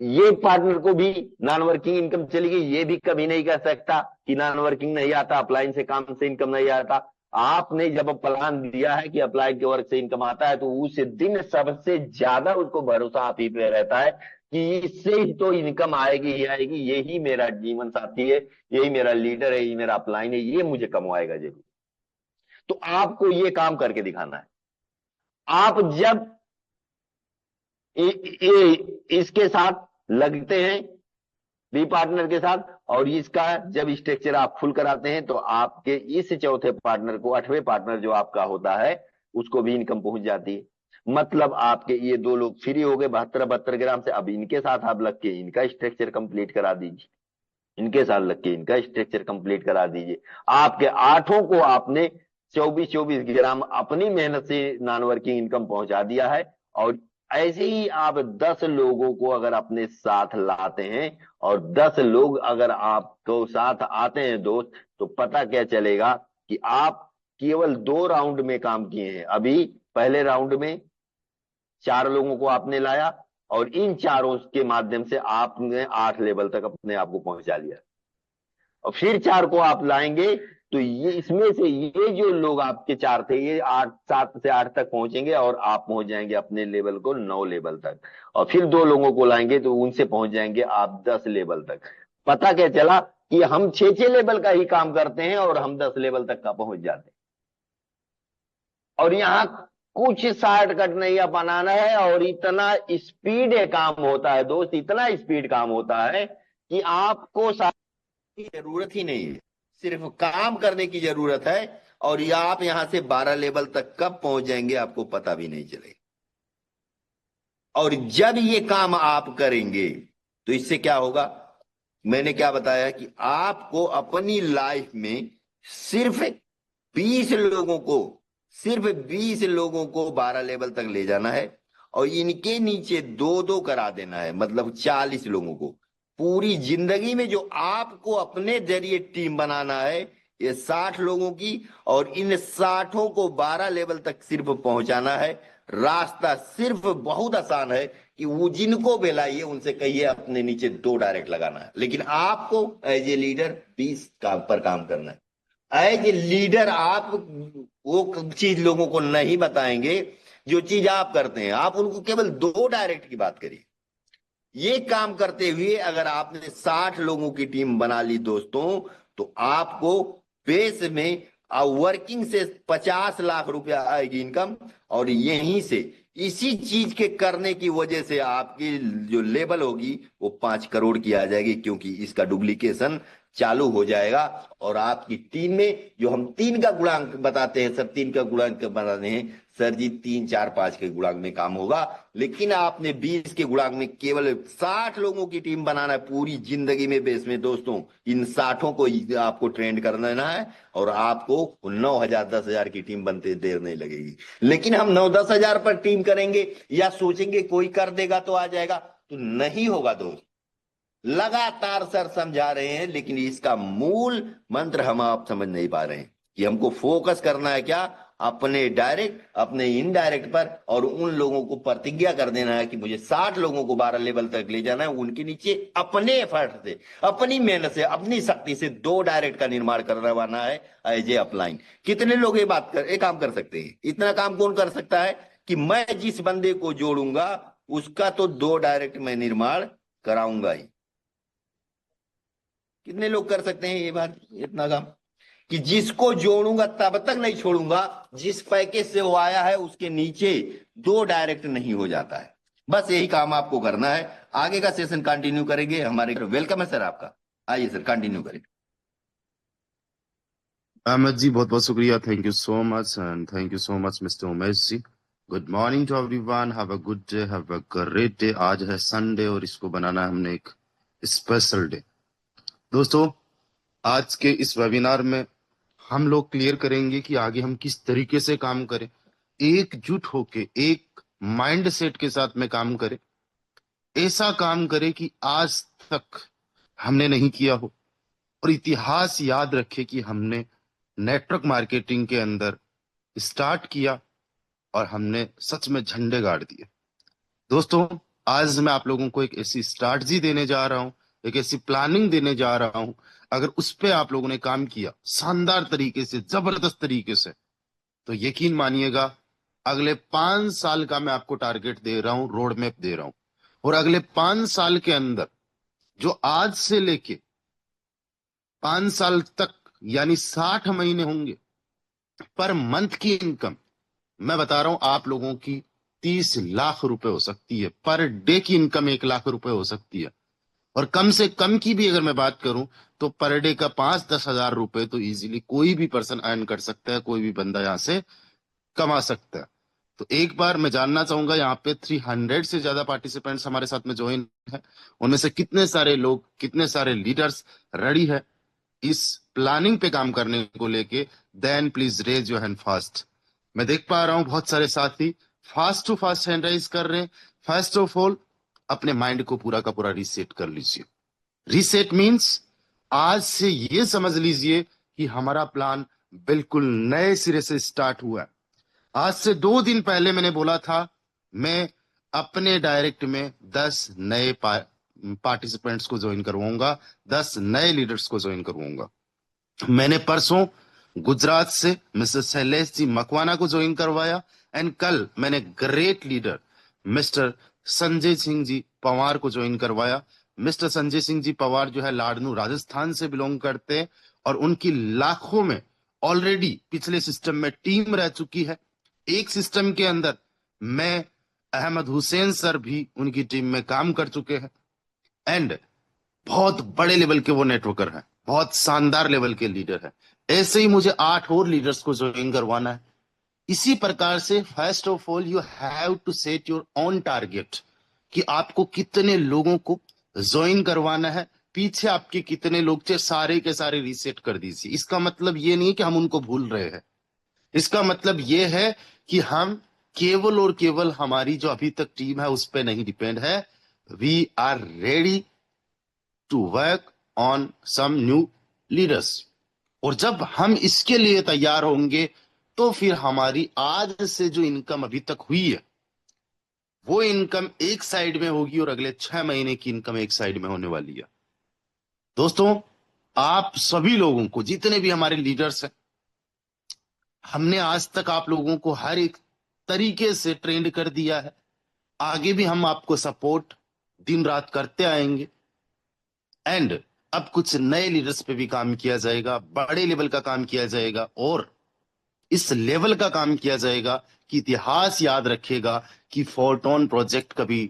[SPEAKER 3] ये पार्टनर को भी नॉन वर्किंग इनकम चलेगी। ये भी कभी नहीं कह सकता कि नॉन वर्किंग नहीं आता, अपलाइन से काम से इनकम नहीं आता। आपने जब प्लान दिया है कि अप्लाइड के वर्क से इनकम आता है, तो उस दिन सबसे ज्यादा उसको भरोसा आप ही पे रहता है कि इससे ही तो इनकम आएगी ही आएगी। यही मेरा जीवन साथी है, यही मेरा लीडर है, यही मेरा अपलाइन है, ये मुझे कमवाएगा जरूर। तो आपको ये काम करके दिखाना है। आप जब इसके साथ लगते हैं, बी पार्टनर के साथ, और इसका जब स्ट्रक्चर आप फुल कराते हैं, तो आपके इस चौथे पार्टनर को, 8वें पार्टनर जो आपका होता है, उसको भी इनकम पहुंच जाती है। मतलब आपके ये 2 लोग फ्री हो गए 72 ग्राम से। अब इनके साथ आप लग के इनका स्ट्रक्चर कंप्लीट करा दीजिए, इनके साथ लग के इनका स्ट्रक्चर कंप्लीट करा दीजिए। आपके 8 को आपने 24 ग्राम अपनी मेहनत से नॉन वर्किंग इनकम पहुंचा दिया है। और ऐसे ही आप 10 लोगों को अगर अपने साथ लाते हैं, और 10 लोग अगर आपको साथ आते हैं दोस्त, तो पता क्या चलेगा कि आप केवल 2 राउंड में काम किए हैं। अभी पहले राउंड में 4 लोगों को आपने लाया, और इन चारों के माध्यम से आपने 8 लेवल तक अपने आप को पहुंचा लिया। और फिर 4 को आप लाएंगे, तो ये इसमें से ये जो लोग आपके 4 थे, ये 7 से 8 तक पहुंचेंगे, और आप पहुंच जाएंगे अपने लेवल को 9 लेवल तक। और फिर 2 लोगों को लाएंगे, तो उनसे पहुंच जाएंगे आप 10 लेवल तक। पता क्या चला कि हम 6 लेवल का ही काम करते हैं और हम 10 लेवल तक का पहुंच जाते हैं। और यहां कुछ शॉर्टकट नहीं अपनाना है, और इतना स्पीड काम होता है दोस्त, इतना स्पीड काम होता है कि आपको की जरूरत ही नहीं है, सिर्फ काम करने की जरूरत है। और ये आप यहां से 12 लेवल तक कब पहुंच जाएंगे आपको पता भी नहीं चलेगा। और जब ये काम आप करेंगे, तो इससे क्या होगा, मैंने क्या बताया कि आपको अपनी लाइफ में सिर्फ 20 लोगों को, सिर्फ 20 लोगों को 12 लेवल तक ले जाना है, और इनके नीचे 2-2 करा देना है। मतलब 40 लोगों को। पूरी जिंदगी में जो आपको अपने जरिए टीम बनाना है, ये 60 लोगों की, और इन 60 को 12 लेवल तक सिर्फ पहुंचाना है। रास्ता सिर्फ बहुत आसान है कि वो जिनको बुलाइए उनसे कहिए अपने नीचे 2 डायरेक्ट लगाना है। लेकिन आपको एज ए लीडर 20 काम पर काम करना है। एज ए लीडर आप वो चीज लोगों को नहीं बताएंगे जो चीज आप करते हैं, आप उनको केवल 2 डायरेक्ट की बात करिए। ये काम करते हुए अगर आपने 60 लोगों की टीम बना ली दोस्तों, तो आपको बेस में वर्किंग से 50 लाख रुपया आएगी इनकम। और यहीं से इसी चीज के करने की वजह से आपकी जो लेवल होगी वो 5 करोड़ की आ जाएगी, क्योंकि इसका डुप्लीकेशन चालू हो जाएगा। और आपकी टीम में जो हम 3 का गुणांक बताते हैं सर, 3 का गुणांक बनाते हैं सर जी, 3 4 5 के गुणांक में काम होगा। लेकिन आपने 20 के गुणांक में केवल 60 लोगों की टीम बनाना है पूरी जिंदगी में बेस में दोस्तों। इन 60 को आपको ट्रेंड कर देना है और आपको 9,000 10,000 की टीम बनते देर नहीं लगेगी। लेकिन हम 9-10 हजार पर टीम करेंगे या सोचेंगे कोई कर देगा तो आ जाएगा, तो नहीं होगा दोस्त। लगातार सर समझा रहे हैं, लेकिन इसका मूल मंत्र हम आप समझ नहीं पा रहे हैं कि हमको फोकस करना है क्या, अपने डायरेक्ट अपने इनडायरेक्ट पर, और उन लोगों को प्रतिज्ञा कर देना है कि मुझे 60 लोगों को 12 लेवल तक ले जाना है। उनके नीचे अपने एफर्ट से, अपनी मेहनत से, अपनी शक्ति से 2 डायरेक्ट का निर्माण करवाना है एज ए अपलाइन। कितने लोग ये काम कर सकते हैं? इतना काम कौन कर सकता है कि मैं जिस बंदे को जोड़ूंगा उसका तो 2 डायरेक्ट मैं निर्माण कराऊंगा ही। कितने लोग कर सकते हैं ये बात, इतना काम कि जिसको जोड़ूंगा तब तक नहीं छोड़ूंगा, जिस पैकेज से वो आया है उसके नीचे 2 डायरेक्ट नहीं हो जाता है। बस यही काम आपको करना है। आगे का सेशन कंटिन्यू करेंगे। हमारे वेलकम है सर आपका, आइए सर कंटिन्यू करें।
[SPEAKER 4] अहमद जी बहुत बहुत शुक्रिया, thank you so much and thank you so much mister Umesh ji. Good morning to everyone, have a good day, have a great day. आज है संडे और इसको बनाना है हमने एक स्पेशल डे। दोस्तों आज के इस वेबिनार में हम लोग क्लियर करेंगे कि आगे हम किस तरीके से काम करें, एकजुट होके एक माइंड सेट के साथ में काम करें, ऐसा काम करें कि आज तक हमने नहीं किया हो और इतिहास याद रखे कि हमने नेटवर्क मार्केटिंग के अंदर स्टार्ट किया और हमने सच में झंडे गाड़ दिए। दोस्तों आज मैं आप लोगों को एक ऐसी स्ट्रैटेजी देने जा रहा हूं, एक ऐसी प्लानिंग देने जा रहा हूं, अगर उस पे आप लोगों ने काम किया शानदार तरीके से, जबरदस्त तरीके से, तो यकीन मानिएगा अगले 5 साल का मैं आपको टारगेट दे रहा हूं, रोड मैप दे रहा हूं। और अगले 5 साल के अंदर जो आज से लेके 5 साल तक यानी 60 महीने होंगे, पर मंथ की इनकम मैं बता रहा हूं आप लोगों की 30 लाख रुपए हो सकती है। पर डे की इनकम 1 लाख रुपए हो सकती है। और कम से कम की भी अगर मैं बात करूं तो पर डे का 5-10 हजार रुपए तो इजीली कोई भी पर्सन अर्न कर सकता है, कोई भी बंदा यहां से कमा सकता है। तो एक बार मैं जानना चाहूंगा यहाँ पे 300 से ज्यादा पार्टिसिपेंट्स हमारे साथ में ज्वाइन है, उनमें से कितने सारे लोग, कितने सारे लीडर्स रेडी है इस प्लानिंग पे काम करने को लेके? Then please raise your hand fast. मैं देख पा रहा हूं बहुत सारे साथी fast to fast hand raise कर रहे हैं। फर्स्ट ऑफ ऑल अपने माइंड को पूरा का पूरा रीसेट कर लीजिए। रीसेट मींस आज से ये समझ लीजिए कि हमारा प्लान बिल्कुल नए सिरे से स्टार्ट हुआ है। आज से 2 दिन पहले मैंने बोला था मैं अपने डायरेक्ट में 10 नए पार्टिसिपेंट्स को ज्वाइन करवाऊंगा, 10 नए लीडर्स को ज्वाइन करवाऊंगा। मैंने परसों गुजरात से मिस्टर शैलेश जी मकवाना को ज्वाइन करवाया एंड कल मैंने great leader mister Sanjay Singh ji Pawar को ज्वाइन करवाया। मिस्टर संजय सिंह जी पवार जो है लाडनू राजस्थान से बिलोंग करते हैं और उनकी लाखों में ऑलरेडी पिछले सिस्टम में टीम रह चुकी है। एक सिस्टम के अंदर मैं अहमद हुसैन सर भी उनकी टीम में काम कर चुके हैं एंड बहुत बड़े लेवल के वो नेटवर्कर हैं, बहुत शानदार लेवल के लीडर हैं। ऐसे ही मुझे 8 और लीडर्स को ज्वाइन करवाना है। इसी प्रकार से first of all you have to set your own target कि आपको कितने लोगों को ज्वाइन करवाना है, पीछे आपके कितने लोग थे सारे के सारे रीसेट कर दीजिए। इसका मतलब ये नहीं कि हम उनको भूल रहे हैं, इसका मतलब ये है कि हम केवल और केवल हमारी जो अभी तक टीम है उस पर नहीं डिपेंड है। We are ready to work on some new leaders. और जब हम इसके लिए तैयार होंगे तो फिर हमारी आज से जो इनकम अभी तक हुई है वो इनकम एक साइड में होगी और अगले 6 महीने की इनकम एक साइड में होने वाली है। दोस्तों आप सभी लोगों को, जितने भी हमारे लीडर्स हैं, हमने आज तक आप लोगों को हर एक तरीके से ट्रेंड कर दिया है। आगे भी हम आपको सपोर्ट दिन रात करते आएंगे एंड अब कुछ नए लीडर्स पे भी काम किया जाएगा, बड़े लेवल का काम किया जाएगा और इस लेवल का काम किया जाएगा कि इतिहास याद रखेगा कि फोर्टोन प्रोजेक्ट कभी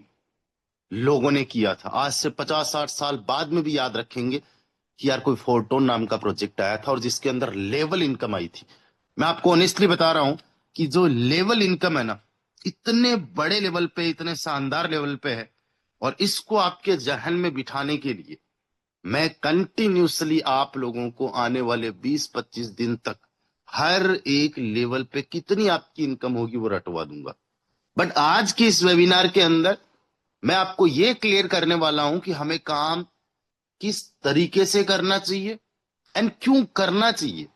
[SPEAKER 4] लोगों ने किया था। आज से 50-60 साल बाद में भी याद रखेंगे कि यार कोई फोरटोन नाम का प्रोजेक्ट आया था और जिसके अंदर लेवल इनकम आई थी। मैं आपको ऑनेस्टली बता रहा हूं कि जो लेवल इनकम है ना, इतने बड़े लेवल पे, इतने शानदार लेवल पे है, और इसको आपके जहन में बिठाने के लिए मैं कंटिन्यूसली आप लोगों को आने वाले 20-25 दिन तक हर एक लेवल पे कितनी आपकी इनकम होगी वो रटवा दूंगा। बट आज की इस वेबिनार के अंदर मैं आपको ये क्लियर करने वाला हूं कि हमें काम किस तरीके से करना चाहिए एंड क्यों करना चाहिए।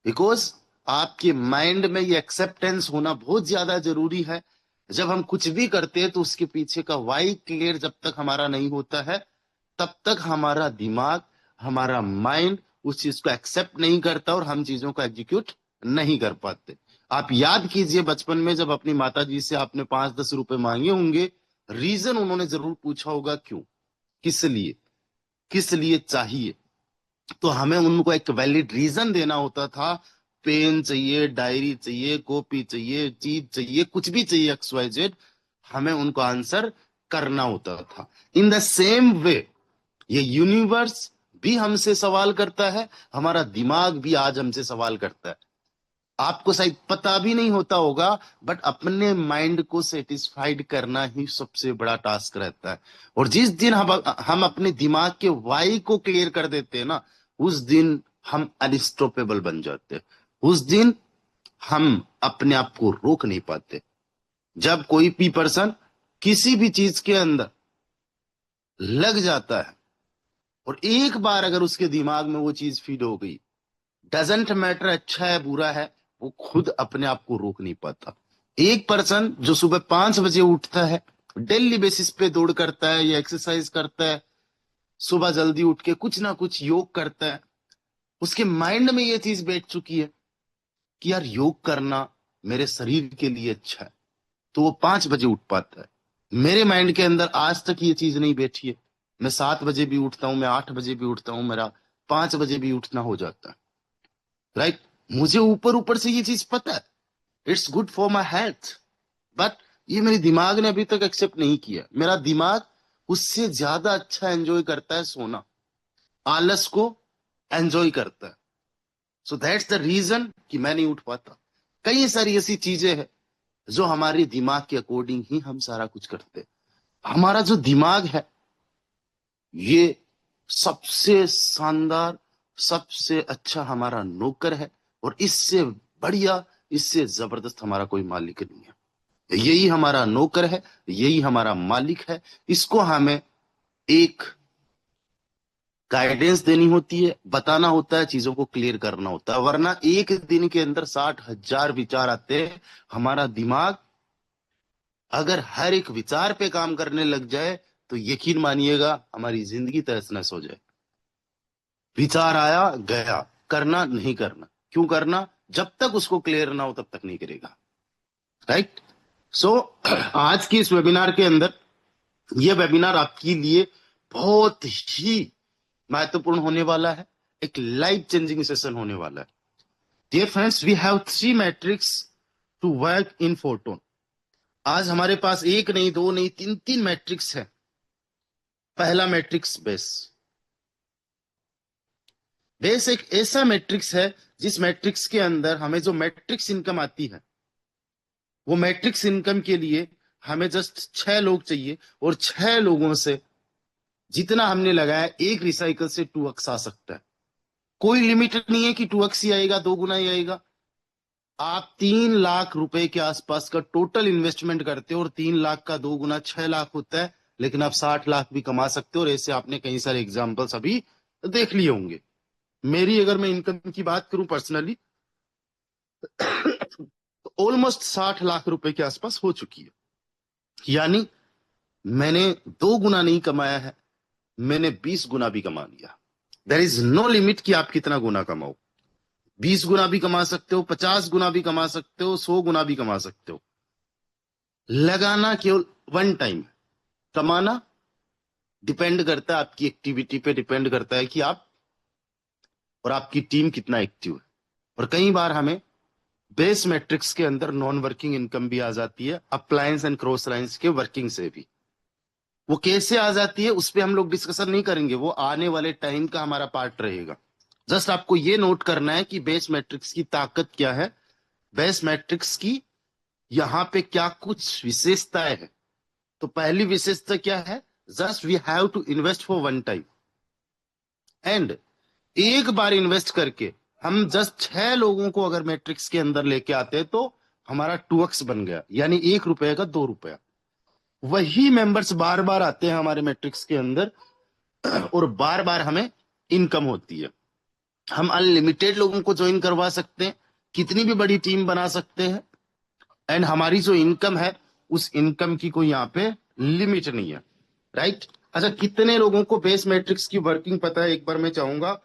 [SPEAKER 4] बिकॉज आपके माइंड में ये एक्सेप्टेंस होना बहुत ज्यादा जरूरी है। जब हम कुछ भी करते हैं तो उसके पीछे का वाई क्लियर जब तक हमारा नहीं होता है, तब तक हमारा दिमाग, हमारा माइंड उस चीज को एक्सेप्ट नहीं करता और हम चीजों को एग्जीक्यूट नहीं कर पाते। आप याद कीजिए बचपन में जब अपनी माता जी से आपने 5-10 रुपए मांगे होंगे, रीजन उन्होंने जरूर पूछा होगा, क्यों, किस लिए चाहिए। तो हमें उनको एक वैलिड रीजन देना होता था। पेन चाहिए, डायरी चाहिए, कॉपी चाहिए, चीज चाहिए, कुछ भी चाहिए, XYZ, हमें उनको आंसर करना होता था। इन द सेम वे ये यूनिवर्स भी हमसे सवाल करता है, हमारा दिमाग भी आज हमसे सवाल करता है। आपको शायद पता भी नहीं होता होगा, बट अपने माइंड को सेटिस्फाइड करना ही सबसे बड़ा टास्क रहता है। और जिस दिन हम अपने दिमाग के वाई को क्लियर कर देते हैं ना, उस दिन हम अनस्टॉपेबल बन जाते हैं। उस दिन हम अपने आप को रोक नहीं पाते। जब कोई भी पर्सन किसी भी चीज के अंदर लग जाता है और एक बार अगर उसके दिमाग में वो चीज फीड हो गई, डजेंट मैटर अच्छा है बुरा है, वो खुद अपने आप को रोक नहीं पाता। एक पर्सन जो सुबह 5 बजे उठता है, डेली बेसिस पे दौड़ करता है या एक्सरसाइज करता है, सुबह जल्दी उठ के कुछ ना कुछ योग करता है, उसके माइंड में ये चीज बैठ चुकी है कि यार योग करना मेरे शरीर के लिए अच्छा है, तो वो 5 बजे उठ पाता है। मेरे माइंड के अंदर आज तक ये चीज नहीं बैठी है। मैं 7 बजे भी उठता हूं, मैं 8 बजे भी उठता हूं, मेरा 5 बजे भी उठना हो जाता है, राइट। मुझे ऊपर ऊपर से ये चीज पता है, it's good for my health, but ये मेरे दिमाग ने अभी तक एक्सेप्ट नहीं किया। मेरा दिमाग उससे ज्यादा अच्छा एंजॉय करता है सोना, आलस को एंजॉय करता है। सो दैट्स द रीजन कि मैं नहीं उठ पाता। कई सारी ऐसी चीजें हैं जो हमारे दिमाग के अकॉर्डिंग ही हम सारा कुछ करते हैं। हमारा जो दिमाग है ये सबसे शानदार, सबसे अच्छा हमारा नौकर है, और इससे बढ़िया, इससे जबरदस्त हमारा कोई मालिक नहीं है। यही हमारा नौकर है, यही हमारा मालिक है। इसको हमें एक गाइडेंस देनी होती है, बताना होता है, चीजों को क्लियर करना होता है, वरना एक दिन के अंदर 60,000 विचार आते हैं। हमारा दिमाग अगर हर एक विचार पे काम करने लग जाए तो यकीन मानिएगा हमारी जिंदगी तहस नहस हो जाए। विचार आया गया, करना नहीं करना, क्यों करना, जब तक उसको क्लियर ना हो तब तक नहीं करेगा, राइट। सो आज की इस वेबिनार के अंदर, ये वेबिनार आपके लिए बहुत ही महत्वपूर्ण होने वाला है, एक लाइफ चेंजिंग सेशन होने वाला है। Dear friends, we have 3 matrix to work in फोरटोन। आज हमारे पास एक नहीं, दो नहीं, तीन मैट्रिक्स है। पहला मैट्रिक्स बेस। बेस एक ऐसा मैट्रिक्स है जिस मैट्रिक्स के अंदर हमें जो मैट्रिक्स इनकम आती है, वो मैट्रिक्स इनकम के लिए हमें जस्ट 6 लोग चाहिए, और 6 लोगों से जितना हमने लगाया, एक रिसाइकल से 2x आ सकता है। कोई लिमिट नहीं है कि 2x ही आएगा, 2 गुना ही आएगा। आप 3 लाख रुपए के आसपास का टोटल इन्वेस्टमेंट करते हो और 3 लाख का 2 गुना 6 लाख होता है, लेकिन आप 60 लाख भी कमा सकते हो। और ऐसे आपने कई सारे एग्जाम्पल्स अभी देख लिए होंगे। मेरी अगर मैं इनकम की बात करूं पर्सनली, तो ऑलमोस्ट 60 लाख रुपए के आसपास हो चुकी है। यानी मैंने 2 गुना नहीं कमाया है, मैंने 20 गुना भी कमा लिया। देयर इज नो लिमिट कि आप कितना गुना कमाओ। 20 गुना भी कमा सकते हो, 50 गुना भी कमा सकते हो, 100 गुना भी कमा सकते हो। लगाना केवल 1 टाइम, कमाना डिपेंड करता है आपकी एक्टिविटी पे, डिपेंड करता है कि आप और आपकी टीम कितना एक्टिव है। और कई बार हमें बेस मैट्रिक्स के अंदर नॉन वर्किंग इनकम भी आ जाती है, अप्लायंस एंड क्रॉस लाइंस के वर्किंग से भी। वो कैसे आ जाती है उस पर हम लोग डिस्कशन नहीं करेंगे, वो आने वाले टाइम का हमारा पार्ट रहेगा। जस्ट आपको ये नोट करना है कि बेस मैट्रिक्स की ताकत क्या है, बेस मैट्रिक्स की यहाँ पे क्या कुछ विशेषताएं हैं। तो पहली विशेषता क्या है, just we have to invest for one time, and एक बार इन्वेस्ट करके हम जस्ट 6 लोगों को अगर मैट्रिक्स के अंदर लेके आते हैं तो हमारा 2x बन गया, यानी 1 रुपए का 2 रुपया। वही मेंबर्स बार बार आते हैं हमारे मैट्रिक्स के अंदर और बार बार हमें इनकम होती है। हम अनलिमिटेड लोगों को ज्वाइन करवा सकते हैं, कितनी भी बड़ी टीम बना सकते हैं, एंड हमारी जो इनकम है उस इनकम की कोई यहाँ पे लिमिट नहीं है, राइट। अच्छा, कितने लोगों को बेस मैट्रिक्स की वर्किंग पता है, एक बार मैं चाहूंगा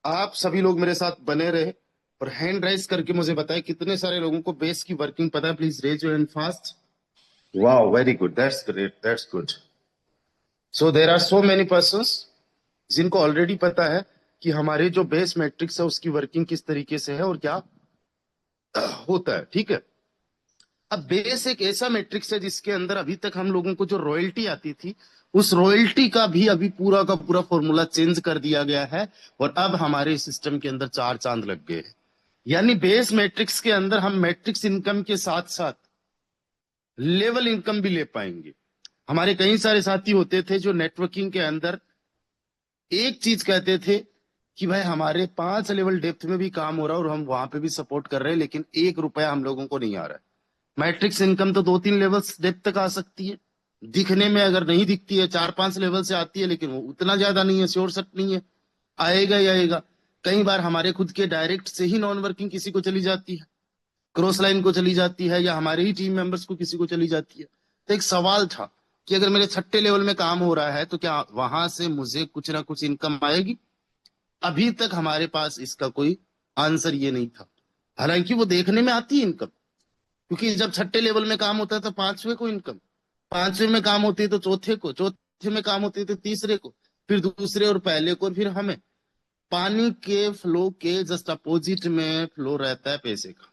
[SPEAKER 4] आप सभी लोग मेरे साथ बने रहे और हैंड राइज करके मुझे बताएं कितने सारे लोगों को बेस की वर्किंग पता है। Please raise your hand fast. Wow, very good, that's great, that's good. So there are so many persons जिनको ऑलरेडी पता है कि हमारे जो बेस मैट्रिक्स है उसकी वर्किंग किस तरीके से है और क्या होता है, ठीक है। अब बेस एक ऐसा मैट्रिक्स है जिसके अंदर अभी तक हम लोगों को जो रॉयल्टी आती थी उस रॉयल्टी का भी अभी पूरा का पूरा फॉर्मूला चेंज कर दिया गया है और अब हमारे सिस्टम के अंदर 4 चांद लग गए हैं। यानी बेस मैट्रिक्स के अंदर हम मैट्रिक्स इनकम के साथ साथ लेवल इनकम भी ले पाएंगे। हमारे कई सारे साथी होते थे जो नेटवर्किंग के अंदर एक चीज कहते थे कि भाई हमारे 5 लेवल डेप्थ में भी काम हो रहा है और हम वहां पे भी सपोर्ट कर रहे हैं, लेकिन 1 रुपया हम लोगों को नहीं आ रहा है। मैट्रिक्स इनकम तो 2-3 लेवल्स डेप्थ तक आ सकती है, दिखने में अगर नहीं दिखती है 4-5 लेवल से आती है, लेकिन वो उतना ज्यादा नहीं है, श्योर शट नहीं है, आएगा ही आएगा। कई बार हमारे खुद के डायरेक्ट से ही नॉन वर्किंग किसी को चली जाती है, क्रॉस लाइन को चली जाती है, या हमारे ही टीम मेंबर्स को किसी को चली जाती है। तो एक सवाल था कि अगर मेरे 6ठे लेवल में काम हो रहा है तो क्या वहां से मुझे कुछ ना कुछ इनकम आएगी? अभी तक हमारे पास इसका कोई आंसर ये नहीं था। हालांकि वो देखने में आती है इनकम, क्योंकि जब 6ठे लेवल में काम होता है तो 5वें को इनकम, 5वें में काम होती है तो चौथे को, चौथे में काम होती है तो तीसरे को, फिर दूसरे और पहले को, और फिर हमें। पानी के फ्लो के जस्ट अपोजिट में फ्लो रहता है पैसे का।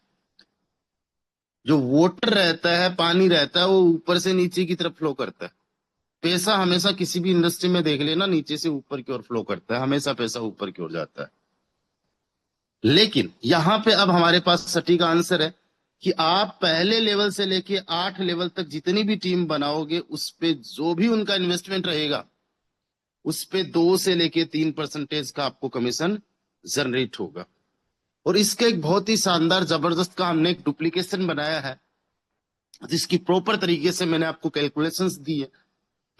[SPEAKER 4] जो वाटर रहता है, पानी रहता है, वो ऊपर से नीचे की तरफ फ्लो करता है। पैसा हमेशा किसी भी इंडस्ट्री में देख लेना, नीचे से ऊपर की ओर फ्लो करता है, हमेशा पैसा ऊपर की ओर जाता है। लेकिन यहां पे अब हमारे पास सटीक आंसर है कि आप पहले लेवल से लेके 8 लेवल तक जितनी भी टीम बनाओगे उस पे जो भी उनका इन्वेस्टमेंट रहेगा उस पे 2 से लेके 3% का आपको कमीशन जनरेट होगा। और इसके एक बहुत ही शानदार जबरदस्त का हमने एक डुप्लीकेशन बनाया है जिसकी प्रॉपर तरीके से मैंने आपको कैलकुलेशंस दी है।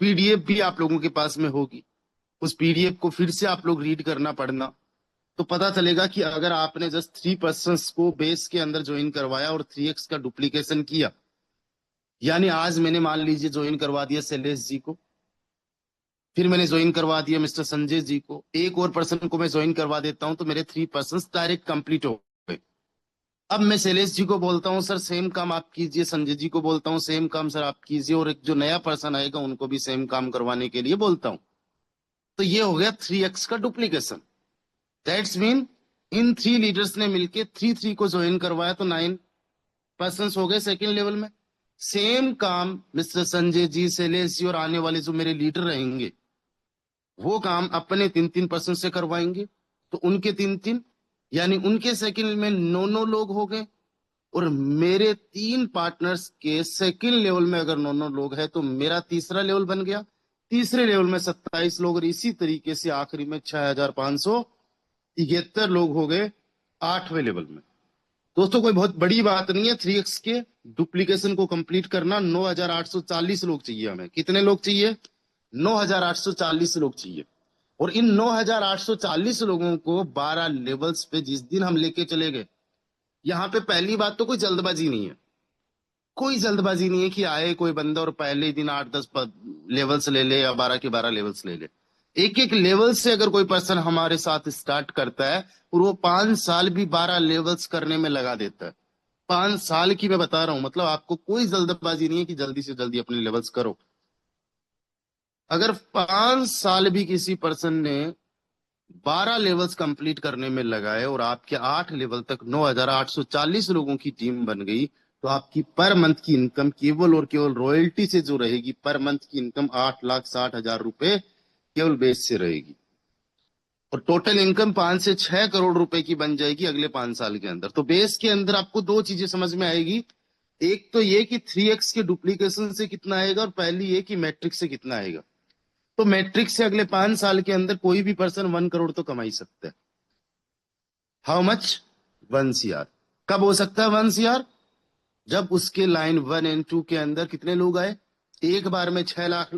[SPEAKER 4] पीडीएफ भी आप लोगों के पास में होगी, उस पीडीएफ को फिर से आप लोग रीड करना पड़ना, तो पता चलेगा कि अगर आपने जस्ट 3 पर्सन्स को बेस के अंदर ज्वाइन करवाया और 3x का डुप्लीकेशन किया, यानी आज मैंने मान लीजिए ज्वाइन करवा दिया शैलेश जी को, फिर मैंने ज्वाइन करवा दिया मिस्टर संजय जी को, एक और पर्सन को मैं ज्वाइन करवा देता हूं तो मेरे 3 पर्सन्स डायरेक्ट कंप्लीट हो गए। अब मैं शैलेश जी को बोलता हूं सर सेम काम आप कीजिए, संजय जी को बोलता हूं सेम काम सर आप कीजिए, और एक जो नया पर्सन आएगा उनको भी सेम काम करवाने के लिए बोलता हूं। तो ये हो गया 3x का duplication. That's mean in 3 leaders ने मिलके 3 को ज्वाइन करवाया तो 9 पर्सन्स हो गए सेकेंड लेवल में। सेम काम मिस्टर संजय जी, शैलेश जी और आने वाले जो मेरे लीडर रहेंगे वो काम अपने 3 पर्सन से करवाएंगे, तो उनके 3, यानी उनके सेकंड में 9 लोग हो गए, और मेरे 3 पार्टनर्स के सेकंड लेवल में अगर 9 लोग हैं तो मेरा तीसरा लेवल बन गया, तीसरे लेवल में 27 लोग, और इसी तरीके से आखिरी में 6573 लोग हो गए 8वें लेवल में। दोस्तों कोई बहुत बड़ी बात नहीं है 3x के डुप्लीकेशन को कंप्लीट करना। 9840 लोग चाहिए हमें। कितने लोग चाहिए? 9840 लोग चाहिए। और इन 9840 लोगों को 12 लेवल्स पे जिस दिन हम लेके चले गए, यहां पे पहली बात तो कोई जल्दबाजी नहीं है, कोई जल्दबाजी नहीं है कि आए कोई बंदा और पहले ही दिन 8-10 लेवल्स ले ले या 12 के 12 लेवल्स ले ले। एक एक लेवल से अगर कोई पर्सन हमारे साथ स्टार्ट करता है और वो 5 साल भी 12 लेवल्स करने में लगा देता है, 5 साल की मैं बता रहा हूं, मतलब आपको कोई जल्दबाजी नहीं है कि जल्दी से जल्दी अपने लेवल्स करो। अगर 5 साल भी किसी पर्सन ने 12 लेवल्स कंप्लीट करने में लगाए और आपके 8 लेवल तक 9840 लोगों की टीम बन गई, तो आपकी पर मंथ की इनकम केवल और केवल रॉयल्टी से जो रहेगी, पर मंथ की इनकम 8,60,000 रुपए केवल बेस से रहेगी। और टोटल इनकम 5 से 6 करोड़ रुपए की बन जाएगी अगले 5 साल के अंदर। तो बेस के अंदर आपको दो चीजें समझ में आएगी, एक तो ये कि 3x के डुप्लीकेशन से कितना आएगा, और पहली ये कि मैट्रिक्स से कितना आएगा। तो मैट्रिक्स से अगले 5 साल के अंदर कोई भी पर्सन 1 करोड़ तो कमा ही सकता है। How much? 1 CR। कब हो सकता है 1 CR? जब उसके लाइन 1 एंड 2 के अंदर कितने लोग आए, एक बार में 6 लाख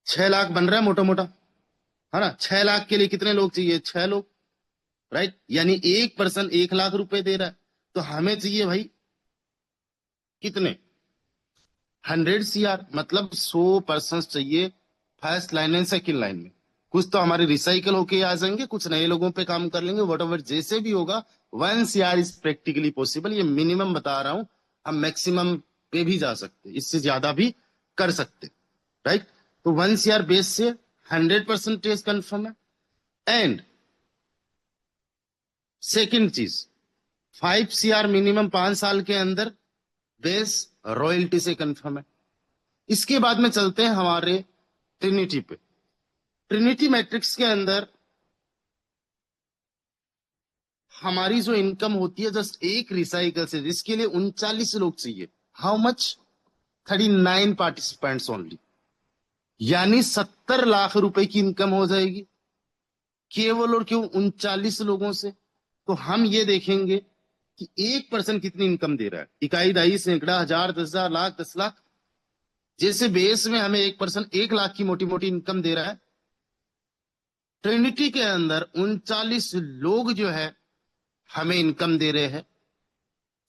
[SPEAKER 4] 6 लाख बन रहा है मोटा मोटा, है ना। 6 लाख के लिए कितने लोग चाहिए? 6 लोग, राइट। यानी एक पर्सन 1 लाख रुपए दे रहा है, तो हमें चाहिए भाई कितने? 100 CR, मतलब 100 पर्सन चाहिए first line and second line में। कुछ तो हमारे रिसाइकल होके आ जाएंगे, कुछ नए लोगों पे काम कर लेंगे, वट एवर जैसे भी होगा 1 CR इज प्रैक्टिकली पॉसिबल। ये मिनिमम बता रहा हूं, हम मैक्सिमम पे भी जा सकते, इससे ज्यादा भी कर सकते, राइट। तो 1 CR बेस से 100% कंफर्म है। एंड सेकेंड चीज, 5 CR मिनिमम 5 साल के अंदर बेस रॉयल्टी से कंफर्म है। इसके बाद में चलते हैं हमारे ट्रिनिटी पे। ट्रिनिटी मैट्रिक्स के अंदर हमारी जो इनकम होती है जस्ट एक रिसाइकल से, जिसके लिए 39 लोग चाहिए। How much? 39 पार्टिसिपेंट्स ओनली, यानी 70 लाख रुपए की इनकम हो जाएगी केवल और केवल 39 लोगों से। तो हम ये देखेंगे कि एक पर्सन कितनी इनकम दे रहा है, इकाई, दाई, सैकड़ा, हजार, 10,000, लाख, 10 लाख। जैसे बेस में हमें एक पर्सन 1 लाख की मोटी मोटी इनकम दे रहा है, ट्रिनिटी के अंदर 39 लोग जो है हमें इनकम दे रहे हैं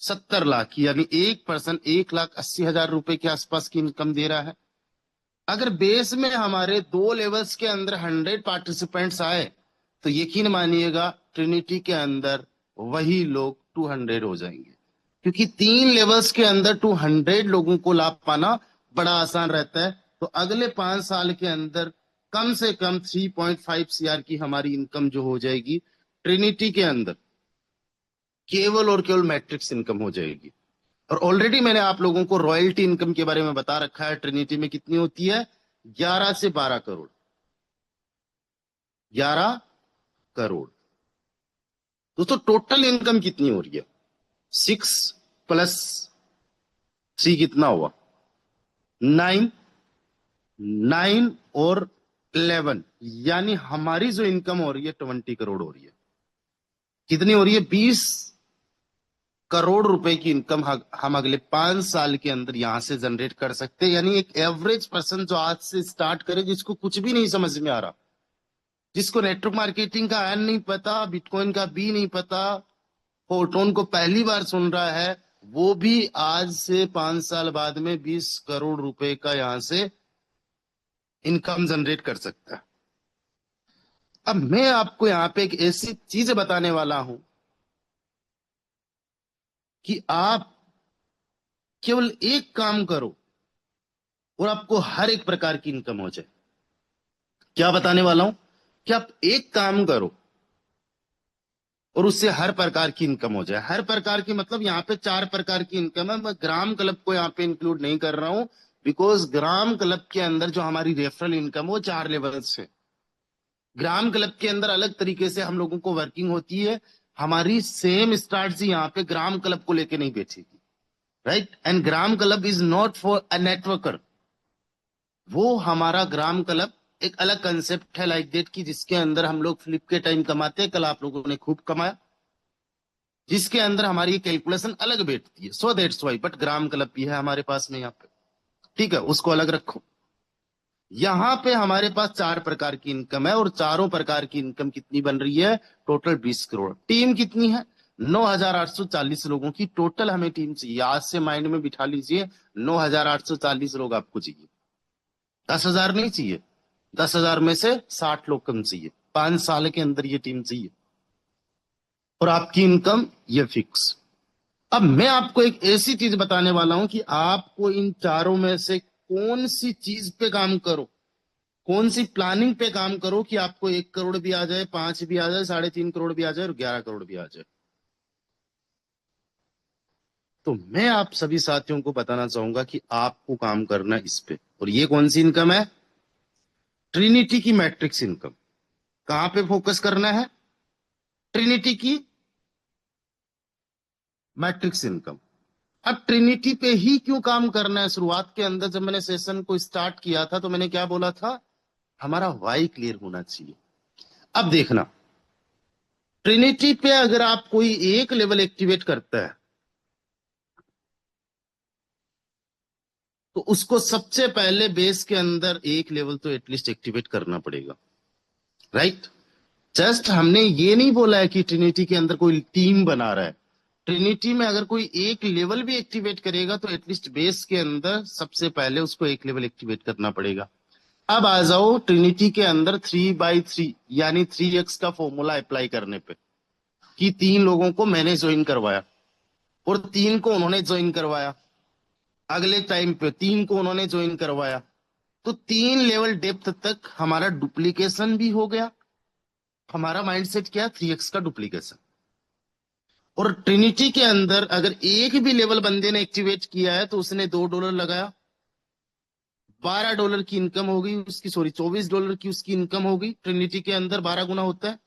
[SPEAKER 4] 70 लाख की, यानी एक पर्सन 1,80,000 रुपए के आसपास की इनकम दे रहा है। अगर बेस में हमारे 2 लेवल्स के अंदर 100 पार्टिसिपेंट्स आए, तो यकीन मानिएगा ट्रिनिटी के अंदर वही लोग 200 हो जाएंगे, क्योंकि 3 लेवल्स के अंदर 200 लोगों को लाभ पाना बड़ा आसान रहता है। तो अगले 5 साल के अंदर कम से कम 3.5 CR की हमारी इनकम जो हो जाएगी ट्रिनिटी के अंदर, केवल और केवल मैट्रिक्स इनकम हो जाएगी। और ऑलरेडी मैंने आप लोगों को रॉयल्टी इनकम के बारे में बता रखा है, ट्रिनिटी में कितनी होती है? 11 से 12 करोड़। 11 करोड़। दोस्तों टोटल इनकम कितनी हो रही है? 6 + 3 कितना हुआ? 9। 9 और 11, यानी हमारी जो इनकम हो रही है 20 करोड़ हो रही है। कितनी हो रही है? 20 करोड़ रुपए की इनकम हम अगले 5 साल के अंदर यहां से जनरेट कर सकते हैं। यानी एक एवरेज पर्सन जो आज से स्टार्ट करे, जिसको कुछ भी नहीं समझ में आ रहा, जिसको नेटवर्क मार्केटिंग का एन नहीं पता, बिटकॉइन का बी नहीं पता, फोटोन को पहली बार सुन रहा है, वो भी आज से 5 साल बाद में 20 करोड़ रुपए का यहां से इनकम जनरेट कर सकता है। अब मैं आपको यहां पे एक ऐसी चीज बताने वाला हूं कि आप केवल एक काम करो और आपको हर एक प्रकार की इनकम हो जाए। क्या बताने वाला हूं? कि आप एक काम करो और उससे हर प्रकार की इनकम हो जाए। हर प्रकार की मतलब यहां पे 4 प्रकार की इनकम है। मैं ग्राम क्लब को यहां पे इंक्लूड नहीं कर रहा हूं, बिकॉज ग्राम क्लब के अंदर जो हमारी रेफरल इनकम वो 4 लेवल से। ग्राम क्लब के अंदर अलग तरीके से हम लोगों को वर्किंग होती है। हमारी सेम स्ट्रैटेजी यहाँ पे ग्राम क्लब को लेके नहीं बैठेगी, right. And gram club is not for a networker. वो हमारा ग्राम क्लब एक अलग कंसेप्ट है, लाइक दैट की, जिसके अंदर हम लोग फ्लिप के टाइम कमाते हैं। कल आप लोगों ने खूब कमाया, जिसके अंदर हमारी कैलकुलेशन अलग बैठती है। So that's why, but gram club भी है हमारे पास में यहाँ पे, ठीक है, उसको अलग रखो। यहां पे हमारे पास 4 प्रकार की इनकम है, और चारों प्रकार की इनकम कितनी बन रही है? टोटल 20 करोड़। टीम कितनी है? 9,840 लोगों की टोटल हमें टीम चाहिए। आज से माइंड में बिठा लीजिए, 9,840 लोग आपको चाहिए। 10,000 नहीं चाहिए, 10,000 में से 60 लोग कम चाहिए। 5 साल के अंदर ये टीम चाहिए, और आपकी इनकम ये फिक्स। अब मैं आपको एक ऐसी चीज बताने वाला हूं कि आपको इन चारों में से कौन सी चीज पे काम करो, कौन सी प्लानिंग पे काम करो कि आपको 1 करोड़ भी आ जाए, 5 भी आ जाए, 3.5 करोड़ भी आ जाए, और 11 करोड़ भी आ जाए। तो मैं आप सभी साथियों को बताना चाहूंगा कि आपको काम करना है इस पे। और ये कौन सी इनकम है? ट्रिनिटी की मैट्रिक्स इनकम। कहां पे फोकस करना है? ट्रिनिटी की मैट्रिक्स इनकम। अब ट्रिनिटी पे ही क्यों काम करना है? शुरुआत के अंदर जब मैंने सेशन को स्टार्ट किया था तो मैंने क्या बोला था? हमारा वाई क्लियर होना चाहिए। अब देखना, ट्रिनिटी पे अगर आप कोई एक लेवल एक्टिवेट करता है तो उसको सबसे पहले बेस के अंदर एक लेवल तो एटलीस्ट एक्टिवेट करना पड़ेगा, राइट? जस्ट हमने ये नहीं बोला है कि ट्रिनिटी के अंदर कोई टीम बना रहा है। ट्रिनिटी में अगर कोई एक लेवल भी एक्टिवेट करेगा तो एटलीस्ट बेस के अंदर सबसे पहले उसको एक लेवल एक्टिवेट करना पड़ेगा। अब आ जाओ ट्रिनिटी के अंदर 3/3 यानी 3x का फॉर्मूला अप्लाई करने पे, कि 3 लोगों को मैंने ज्वाइन करवाया और 3 को उन्होंने ज्वाइन करवाया, अगले टाइम पे 3 को उन्होंने ज्वाइन करवाया, तो 3 लेवल डेप्थ तक हमारा डुप्लीकेशन भी हो गया। हमारा माइंडसेट क्या? 3x का डुप्लीकेशन। और ट्रिनिटी के अंदर अगर एक भी लेवल बंदे ने एक्टिवेट किया है तो उसने $2 लगाया, $12 की इनकम हो गई उसकी, सॉरी $24 की उसकी इनकम हो गई। ट्रिनिटी के अंदर 12 गुना होता है।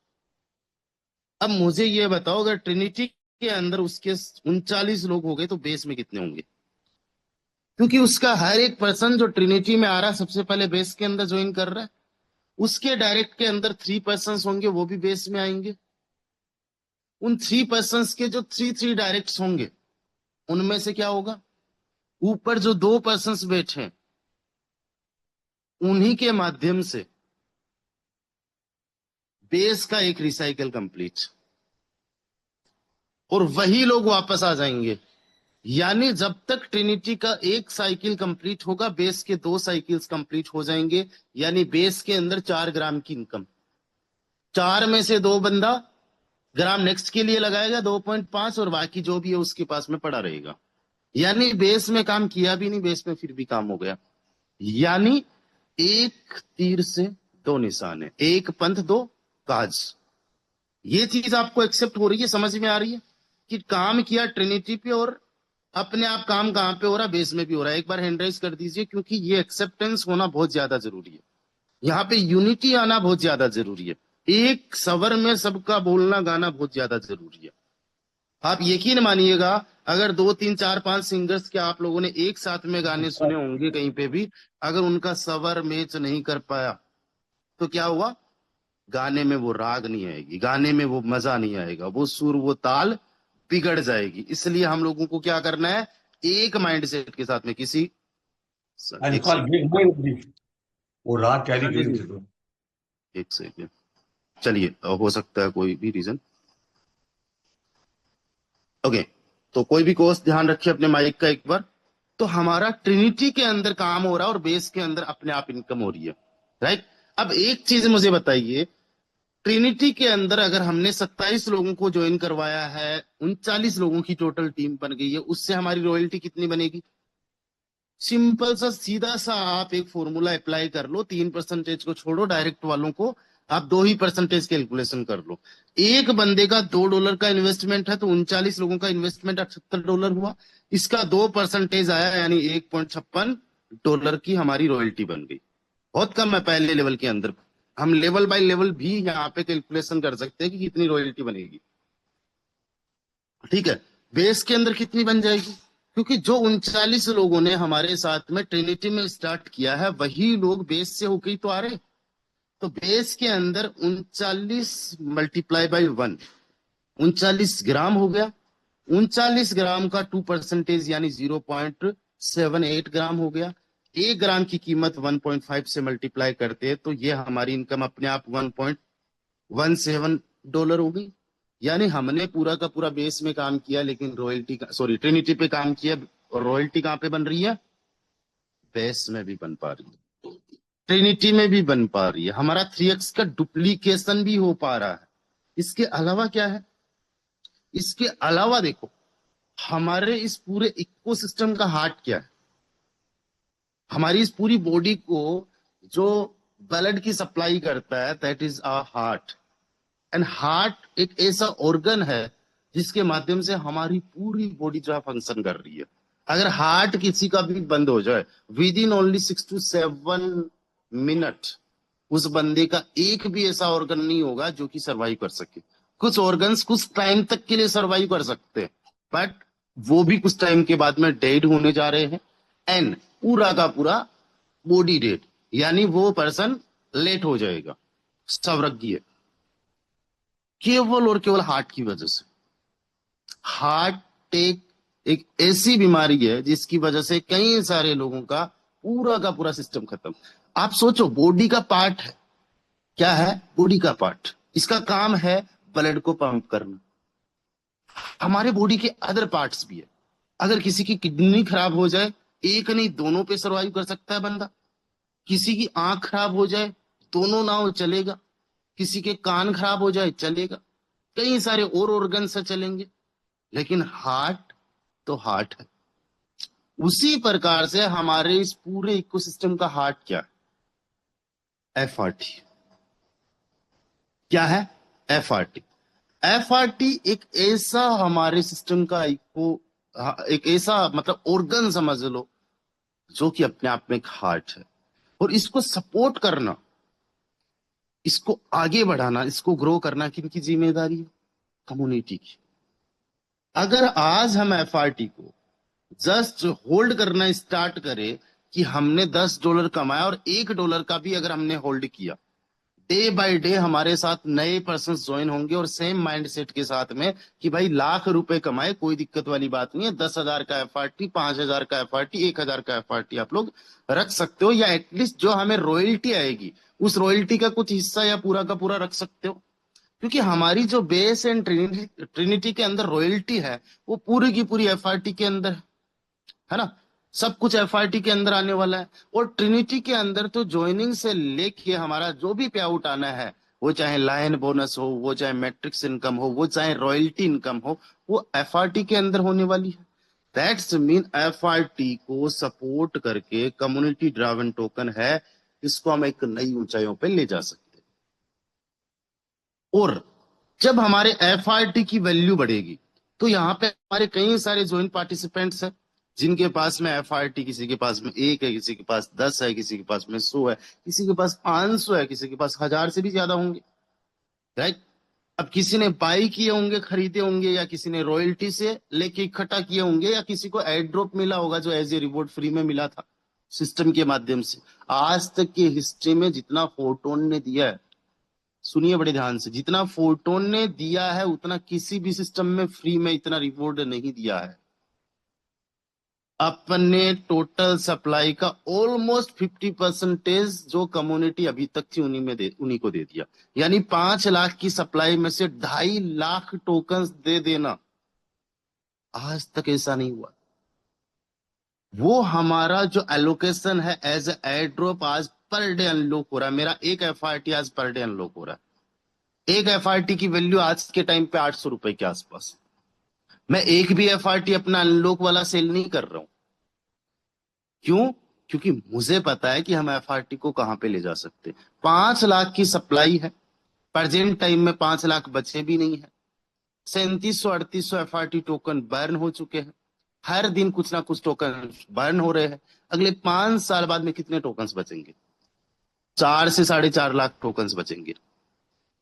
[SPEAKER 4] अब मुझे ये बताओ, अगर ट्रिनिटी के अंदर उसके 39 लोग हो गए तो बेस में कितने होंगे? क्योंकि उसका हर एक पर्सन जो ट्रिनिटी में आ रहा है सबसे पहले बेस के अंदर ज्वाइन कर रहा है, उसके डायरेक्ट के अंदर 3 पर्सन होंगे, वो भी बेस में आएंगे। उन 3 पर्सन के जो 3 डायरेक्ट होंगे उनमें से क्या होगा? ऊपर जो 2 पर्सन बैठे हैं उन्हीं के माध्यम से बेस का एक रिसाइकल कंप्लीट, और वही लोग वापस आ जाएंगे। यानी जब तक ट्रिनिटी का एक साइकिल कंप्लीट होगा बेस के 2 साइकिल्स कंप्लीट हो जाएंगे। यानी बेस के अंदर 4 ग्राम की इनकम, 4 में से 2 बंदा ग्राम नेक्स्ट के लिए लगाएगा 2.5, और बाकी जो भी है उसके पास में पड़ा रहेगा। यानी बेस में काम किया भी नहीं, बेस में फिर भी काम हो गया। यानी एक तीर से 2 निशान है, एक पंथ 2 काज। ये चीज आपको एक्सेप्ट हो रही है, समझ में आ रही है कि काम किया ट्रिनिटी पे और अपने आप काम कहां पे हो रहा है? बेस में भी हो रहा है। एक बार हैंड राइज कर दीजिए, क्योंकि ये एक्सेप्टेंस होना बहुत ज्यादा जरूरी है। यहाँ पे यूनिटी आना बहुत ज्यादा जरूरी है। एक सवर में सबका बोलना गाना बहुत ज्यादा जरूरी है। आप यकीन मानिएगा, अगर 2 3 4 5 सिंगर्स के आप लोगों ने एक साथ में गाने सुने होंगे कहीं पे भी, अगर उनका सवर मैच नहीं कर पाया तो क्या हुआ? गाने में वो राग नहीं आएगी, गाने में वो मजा नहीं आएगा, वो सुर वो ताल बिगड़ जाएगी। इसलिए हम लोगों को क्या करना है? एक माइंडसेट के साथ में किसी एक सेकंड,
[SPEAKER 5] वो राग कैरी
[SPEAKER 4] हाँ जी, एक सेकंड, चलिए हो सकता है कोई भी रीजन। ओके, तो कोई भी कोर्स ध्यान रखिए अपने माइक का एक बार। तो हमारा ट्रिनिटी के अंदर काम हो रहा है और बेस के अंदर अपने आप इनकम हो रही है, राइट? अब एक चीज मुझे बताइए, ट्रिनिटी के अंदर अगर हमने 27 लोगों को ज्वाइन करवाया है, 39 लोगों की टोटल टीम बन गई है, उससे हमारी रॉयल्टी कितनी बनेगी? सिंपल सा सीधा सा आप एक फॉर्मूला अप्लाई कर लो, 3% को छोड़ो, डायरेक्ट वालों को आप 2 ही परसेंटेज कैलकुलेशन कर लो। एक बंदे का $2 का इन्वेस्टमेंट है तो 39 लोगों का इन्वेस्टमेंट $78 हुआ। इसका 2% आया, यानी $1.56 की हमारी रॉयल्टी बन गई। बहुत कम है पहले लेवल के अंदर। हम लेवल बाय लेवल भी यहाँ पे कैलकुलेशन कर सकते हैं कि कितनी रॉयल्टी बनेगी, ठीक है? बेस के अंदर कितनी बन जाएगी? क्योंकि जो 39 लोगों ने हमारे साथ में ट्रिनिटी में स्टार्ट किया है वही लोग बेस से होकर तो आ रहे। तो बेस के अंदर 39 मल्टीप्लाई बाई 1, 39 ग्राम हो गया। 39 ग्राम का 2% यानी 0.78 ग्राम हो गया। 1 ग्राम की कीमत 1.5 से मल्टीप्लाई करते हैं तो ये हमारी इनकम अपने आप $1.17 हो गई। यानी हमने पूरा का पूरा बेस में काम किया, लेकिन रॉयल्टी का, सॉरी ट्रिनिटी पे काम किया, और रॉयल्टी कहां पे बन रही है? बेस में भी बन पा रही है, ट्रिनिटी में भी बन पा रही है। हमारा 3x का डुप्लीकेशन भी हो पा रहा है। इसके अलावा क्या है? इसके अलावा देखो, हमारे इस पूरे इकोसिस्टम का हार्ट क्या है? हमारी इस पूरी बॉडी को जो ब्लड की सप्लाई करता है, that is our heart. And heart एक ऐसा ऑर्गन है जिसके माध्यम से हमारी पूरी बॉडी जो है फंक्शन कर रही है। अगर हार्ट किसी का भी बंद हो जाए, with in only 6 to 7 minute उस बंदे का एक भी ऐसा ऑर्गन नहीं होगा जो कि सरवाइव कर सके। कुछ ऑर्गन्स कुछ टाइम तक के लिए सरवाइव कर सकते हैं, बट वो भी कुछ टाइम के बाद में डेड होने जा रहे हैं, एंड पूरा का पूरा बॉडी डेड, यानी वो पर्सन लेट हो जाएगा, सवरज्ञ, केवल और केवल हार्ट की वजह से। हार्ट एक ऐसी बीमारी है जिसकी वजह से कई सारे लोगों का पूरा सिस्टम खत्म। आप सोचो, बॉडी का पार्ट है, क्या है? बॉडी का पार्ट, इसका काम है ब्लड को पंप करना। हमारे बॉडी के अदर पार्ट्स भी है। अगर किसी की किडनी खराब हो जाए, एक नहीं दोनों पे सरवाइव कर सकता है बंदा। किसी की आंख खराब हो जाए, दोनों ना हो चलेगा। किसी के कान खराब हो जाए, चलेगा। कई सारे और ऑर्गन से चलेंगे, लेकिन हार्ट तो हार्ट है। उसी प्रकार से हमारे इस पूरे इकोसिस्टम का हार्ट क्या है? एफआरटी। क्या है? एफआरटी। एफआरटी एक ऐसा हमारे सिस्टम का एक ऐसा मतलब ऑर्गन समझ लो जो कि अपने आप में एक हार्ट है, और इसको सपोर्ट करना, इसको आगे बढ़ाना, इसको ग्रो करना किनकी जिम्मेदारी है? कम्युनिटी की। अगर आज हम एफआरटी को जस्ट होल्ड करना स्टार्ट करें कि हमने $10 कमाया और $1 का भी अगर हमने होल्ड किया, डे बाय डे हमारे साथ नए पर्सन ज्वाइन होंगे और सेम माइंडसेट के साथ में कि भाई ₹1,00,000 कमाए कोई दिक्कत वाली बात नहीं है। 10,000 का एफआरटी, 5,000 का एफआरटी, 1,000 का एफआरटी आप लोग रख सकते हो, या एटलीस्ट जो हमें रॉयल्टी आएगी उस रॉयल्टी का कुछ हिस्सा या पूरा का पूरा रख सकते हो। क्योंकि हमारी जो बेस एंड ट्रिनिटी के अंदर रॉयल्टी है वो पूरी की पूरी एफआरटी के अंदर है ना। सब कुछ एफआरटी के अंदर आने वाला है, और ट्रिनिटी के अंदर तो ज्वाइनिंग से लेके हमारा जो भी पे आउट आना है, वो चाहे लायन बोनस हो, वो चाहे मैट्रिक्स इनकम हो, वो चाहे रॉयल्टी इनकम हो, वो एफआरटी के अंदर होने वाली है। दैट्स मीन एफआरटी को सपोर्ट करके कम्युनिटी ड्राइवन टोकन है, इसको हम एक नई ऊंचाइयों पे ले जा सकते हैं। और जब हमारे एफआरटी की वैल्यू बढ़ेगी तो यहाँ पे हमारे कई सारे ज्वाइन पार्टिसिपेंट्स हैं जिनके पास में एफआरटी, किसी के पास में 1 है, किसी के पास 10 है, किसी के पास में 100 है, किसी के पास 500 है, किसी के पास 1,000 से भी ज्यादा होंगे, राइट। अब किसी ने बाई किए होंगे, खरीदे होंगे, या किसी ने रॉयल्टी से लेके इकट्ठा किए होंगे, या किसी को एड ड्रॉप मिला होगा जो एज ए रिवॉर्ड फ्री में मिला था सिस्टम के माध्यम से। आज तक की हिस्ट्री में जितना फोटोन ने दिया है, सुनिए बड़े ध्यान से, जितना फोटोन ने दिया है उतना किसी भी सिस्टम में फ्री में इतना रिवॉर्ड नहीं दिया है। अपने टोटल सप्लाई का ऑलमोस्ट 50% जो कम्युनिटी अभी तक थी उन्हीं को दे दिया। यानी 5 लाख की सप्लाई में से 2.5 लाख टोकन दे देना, आज तक ऐसा नहीं हुआ। वो हमारा जो एलोकेशन है एज एयर ड्रॉप आज पर डे अनलॉक हो रहा है। मेरा एक एफआरटी आज पर डे अनलॉक हो रहा है। एक एफआरटी की वैल्यू आज के टाइम पे ₹800 के आसपास। मैं एक भी एफआरटी अपना अनलॉक वाला सेल नहीं कर रहा हूं। क्यों? क्योंकि मुझे पता है कि हम एफआरटी को कहां पे ले जा सकते। 5 लाख की सप्लाई है, प्रेजेंट टाइम में 5 लाख बचे भी नहीं है। 3700-3800 एफआरटी टोकन बर्न हो चुके हैं। हर दिन कुछ ना कुछ टोकन बर्न हो रहे हैं। अगले 5 साल बाद में कितने टोकन्स बचेंगे? 4 से 4.5 लाख टोकन्स बचेंगे।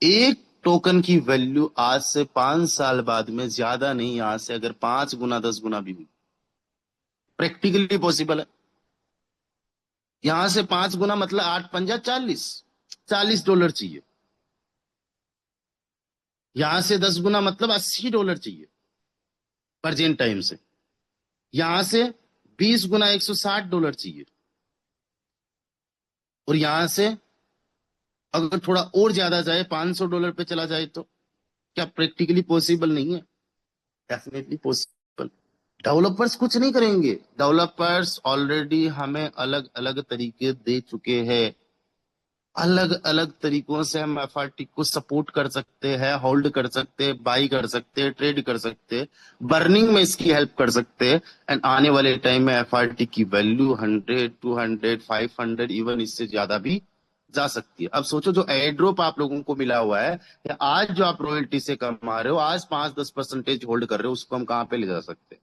[SPEAKER 4] एक टोकन की वैल्यू आज से 5 साल बाद में ज्यादा नहीं, आज से अगर 5 गुना 10 गुना भी हुई, प्रैक्टिकली पॉसिबल है। यहां से 5 गुना मतलब 8 पंजा 40 चाहिए। यहां से 10 गुना मतलब $80 चाहिए प्रेजेंट टाइम से। यहां से 20 गुना $160 चाहिए, और यहां से अगर थोड़ा और ज्यादा जाए, $500 पे चला जाए, तो क्या प्रैक्टिकली पॉसिबल नहीं है? Definitely possible. डेवलपर्स कुछ नहीं करेंगे, डेवलपर्स ऑलरेडी हमें अलग अलग तरीके दे चुके हैं। अलग अलग तरीकों से हम एफआरटी को सपोर्ट कर सकते हैं, होल्ड कर सकते हैं, बाई कर सकते हैं, ट्रेड कर सकते हैं, बर्निंग में इसकी हेल्प कर सकते हैं। एंड आने वाले टाइम में एफआरटी की वैल्यू 100, 200, 500 इवन इससे ज्यादा भी जा सकती है। अब सोचो जो एयर ड्रॉप आप लोगों को मिला हुआ है, या आज जो आप रॉयल्टी से कमा रहे हो, आज 5-10% होल्ड कर रहे हो, उसको हम कहाँ पे ले जा सकते हैं?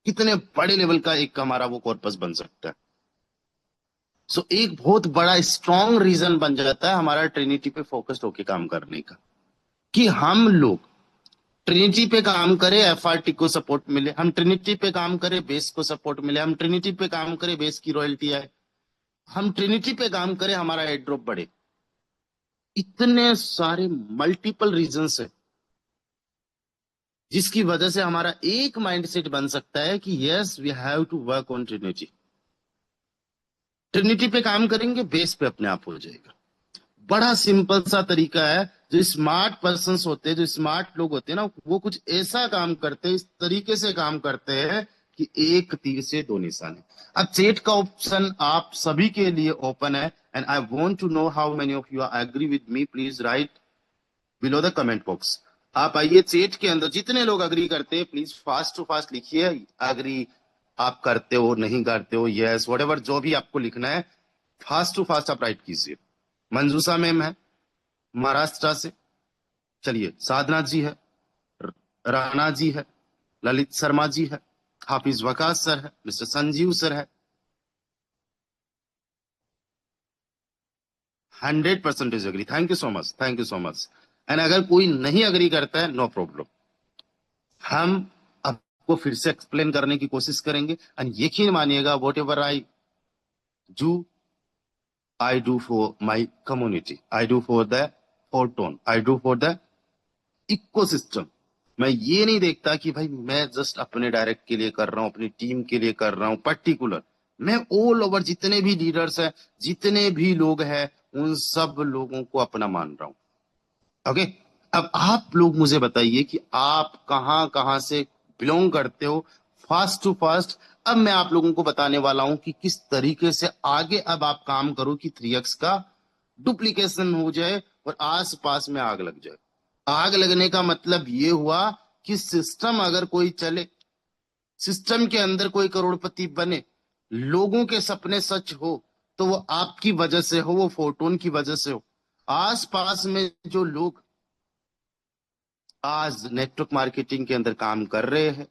[SPEAKER 4] कितने बड़े लेवल का एक हमारा वो कॉर्पस बन सकता है। सो एक बहुत बड़ा स्ट्रॉन्ग रीजन बन जाता है हमारा ट्रिनिटी पे फोकस्ड होके काम करने का, कि हम लोग ट्रिनिटी पे काम करें, एफआरटी को सपोर्ट मिले, हम ट्रिनिटी पे काम करें, बेस को सपोर्ट मिले, हम ट्रिनिटी पे काम करें, बेस की रॉयल्टी आए, हम ट्रिनिटी पे काम करें, हमारा एयर ड्रॉप बढ़े। इतने सारे मल्टीपल रीजंस है जिसकी वजह से हमारा एक माइंडसेट बन सकता है कि yes we have to work on trinity. Trinity पे काम करेंगे, बेस पे अपने आप हो जाएगा। बड़ा सिंपल सा तरीका है। जो स्मार्ट पर्संस होते हैं, जो स्मार्ट लोग होते हैं ना, वो कुछ ऐसा काम करते हैं, इस तरीके से काम करते हैं कि एक तीर से दो निशाने। अब चैट का ऑप्शन आप सभी के लिए ओपन है, and I want to know how many of you are agree with me. Please write below the comment box. आप आइए चैट के अंदर, जितने लोग अग्री करते हैं प्लीज फास्ट टू फास्ट लिखिए। अग्री आप करते हो, नहीं करते हो, यस व्हाटएवर, जो भी आपको लिखना है फास्ट टू फास्ट आप राइट कीजिए। मंजूषा मैम है महाराष्ट्र से, चलिए साधना जी है, राणा जी है, ललित शर्मा जी है, हाफिज वकास सर है, मिस्टर संजीव सर है। 100% agree. Thank you so much, thank you so much. And अगर कोई नहीं अग्री करता है, नो प्रॉब्लम, हम आपको फिर से एक्सप्लेन करने की कोशिश करेंगे। एंड यकीन मानिएगा, what I do, I do for my community. I do for the photon. I do for the ecosystem. मैं ये नहीं देखता कि भाई मैं जस्ट अपने डायरेक्ट के लिए कर रहा हूं, अपनी टीम के लिए कर रहा हूं पर्टिकुलर। मैं ऑल ओवर जितने भी लीडर्स हैं, जितने भी लोग हैं, उन सब लोगों को अपना मान रहा हूं। ओके, अब आप लोग मुझे बताइए कि आप कहां कहां से बिलोंग करते हो, फास्ट टू फास्ट। अब मैं आप लोगों को बताने वाला हूं कि किस तरीके से आगे अब आप काम करो कि 3x का डुप्लीकेशन हो जाए और आसपास में आग लग जाए। आग लगने का मतलब ये हुआ कि सिस्टम अगर कोई चले, सिस्टम के अंदर कोई करोड़पति बने, लोगों के सपने सच हो, तो वो आपकी वजह से हो, वो फोटोन की वजह से हो। आसपास में जो लोग आज नेटवर्क मार्केटिंग के अंदर काम कर रहे हैं,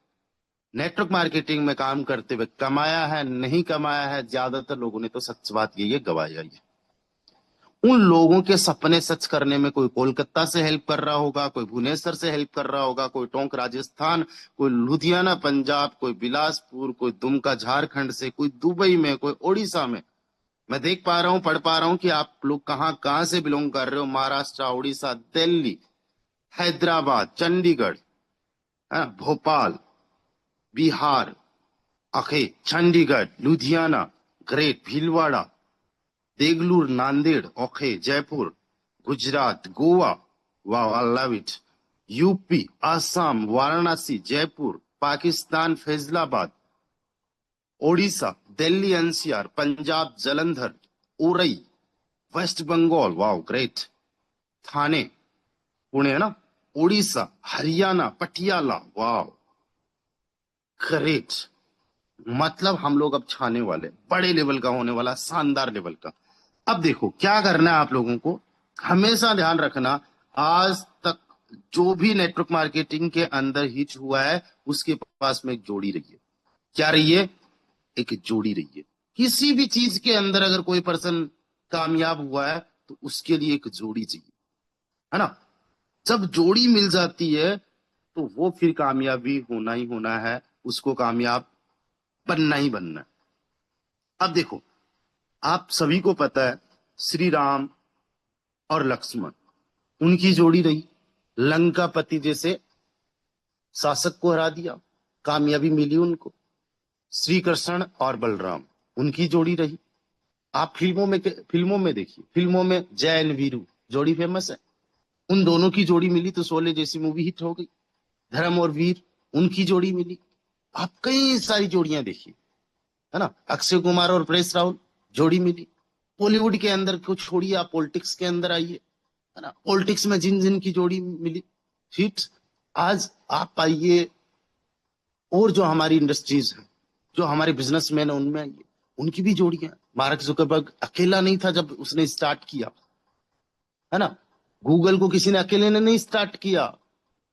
[SPEAKER 4] नेटवर्क मार्केटिंग में काम करते हुए कमाया है, नहीं कमाया है, ज्यादातर लोगों ने तो सच बात यही है, गवाया ही है। उन लोगों के सपने सच करने में कोई कोलकाता से हेल्प कर रहा होगा, कोई भुवनेश्वर से हेल्प कर रहा होगा, कोई टोंक राजस्थान, कोई लुधियाना पंजाब, कोई बिलासपुर, कोई दुमका झारखंड से, कोई दुबई में, कोई ओडिशा में। मैं देख पा रहा हूं, पढ़ पा रहा हूं कि आप लोग कहां कहां से बिलोंग कर रहे हो। महाराष्ट्र, उड़ीसा, दिल्ली, हैदराबाद, चंडीगढ़, भोपाल, बिहार, अखे चंडीगढ़, लुधियाना, ग्रेट भीलवाड़ा, देगलूर, नांदेड़, ओखे जयपुर, गुजरात, गोवा, वाह I love it, UP, Assam, Varanasi, Jaipur, Pakistan, Faisalabad, Odisha, Delhi NCR, Punjab, Jalandhar, Orai, West Bengal, वाह ग्रेट, थाने, पुणे है ना, उड़ीसा, हरियाणा, पटियाला, वाह ग्रेट। मतलब हम लोग अब छाने वाले, बड़े लेवल का होने वाला, शानदार लेवल का। अब देखो क्या करना है आप लोगों को, हमेशा ध्यान रखना, आज तक जो भी नेटवर्क मार्केटिंग के अंदर हिट हुआ है, उसके पास में एक जोड़ी रही है। क्या रही है? एक जोड़ी रही है। किसी भी चीज के अंदर अगर कोई पर्सन कामयाब हुआ है, तो उसके लिए एक जोड़ी चाहिए, है ना। जब जोड़ी मिल जाती है, तो वो फिर कामयाबी होना ही होना है, उसको कामयाब बनना ही बनना है। अब देखो, आप सभी को पता है, श्री राम और लक्ष्मण, उनकी जोड़ी रही, लंकापति जैसे शासक को हरा दिया, कामयाबी मिली उनको। श्री कृष्ण और बलराम, उनकी जोड़ी रही। आप फिल्मों में देखिए, फिल्मों में जय एंड वीरू जोड़ी फेमस है, उन दोनों की जोड़ी मिली तो शोले जैसी मूवी हिट हो गई। धर्म और वीर, उनकी जोड़ी मिली। आप कई सारी जोड़ियां देखिए, है ना। अक्षय कुमार और परेश रावल, जोड़ी मिली। बॉलीवुड के अंदर को छोड़िए, आप पॉलिटिक्स के अंदर आइए, है ना। पॉलिटिक्स में जिन जिन की जोड़ी मिली हिट। आज आप आइए, और जो हमारी इंडस्ट्रीज है, जो हमारे बिजनेसमैन है, उनमें आइए, उनकी भी जोड़ी है। मार्क जुकरबर्ग अकेला नहीं था जब उसने स्टार्ट किया, है ना। गूगल को किसी ने अकेले ने नहीं स्टार्ट किया,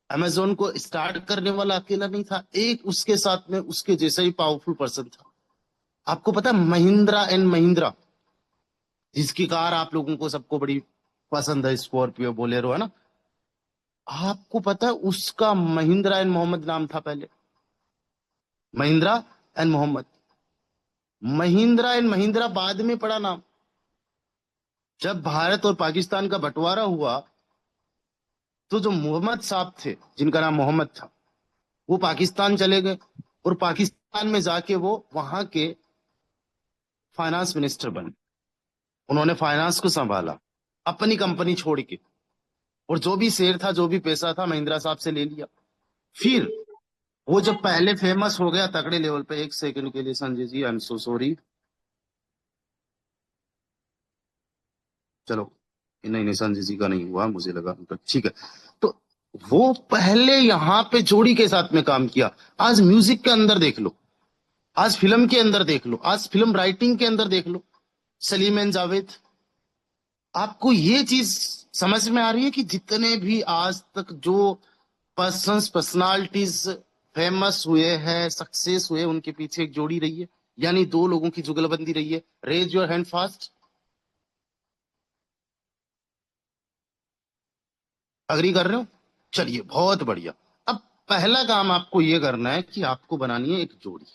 [SPEAKER 4] अमेजोन को स्टार्ट करने वाला अकेला नहीं था, एक उसके साथ में उसके जैसा ही पावरफुल पर्सन था। आपको पता है महिंद्रा एंड महिंद्रा, जिसकी कार आप लोगों को सबको बड़ी पसंद है, स्कॉर्पियो बोलेरो, है ना। आपको पता है उसका महिंद्रा एंड मोहम्मद नाम था पहले, महिंद्रा एंड मोहम्मद। महिंद्रा एंड महिंद्रा बाद में पड़ा नाम। जब भारत और पाकिस्तान का बंटवारा हुआ तो जो मोहम्मद साहब थे, जिनका नाम मोहम्मद था, वो पाकिस्तान चले गए और पाकिस्तान में जाके वो वहां के फाइनेंस मिनिस्टर बने। उन्होंने फाइनेंस को संभाला अपनी कंपनी छोड़ के, और जो भी शेयर था, जो भी पैसा था, महिंद्रा साहब से ले लिया। फिर वो जब पहले फेमस हो गया तगड़े लेवल पे, एक सेकंड के लिए Sanjay ji, I am so sorry, चलो नहीं नहीं संजय जी का नहीं हुआ, मुझे लगा ठीक है। तो वो पहले यहाँ पे जोड़ी के साथ में काम किया। आज म्यूजिक के अंदर देख लो, आज फिल्म के अंदर देख लो, आज फिल्म राइटिंग के अंदर देख लो, सलीम एंड जावेद। आपको ये चीज समझ में आ रही है कि जितने भी आज तक जो पर्सनालिटीज फेमस हुए हैं, सक्सेस हुए, उनके पीछे एक जोड़ी रही है, यानी दो लोगों की जुगलबंदी रही है। Raise your hand fast. Agree कर रहे हो? चलिए बहुत बढ़िया। अब पहला काम आपको यह करना है कि आपको बनानी है एक जोड़ी,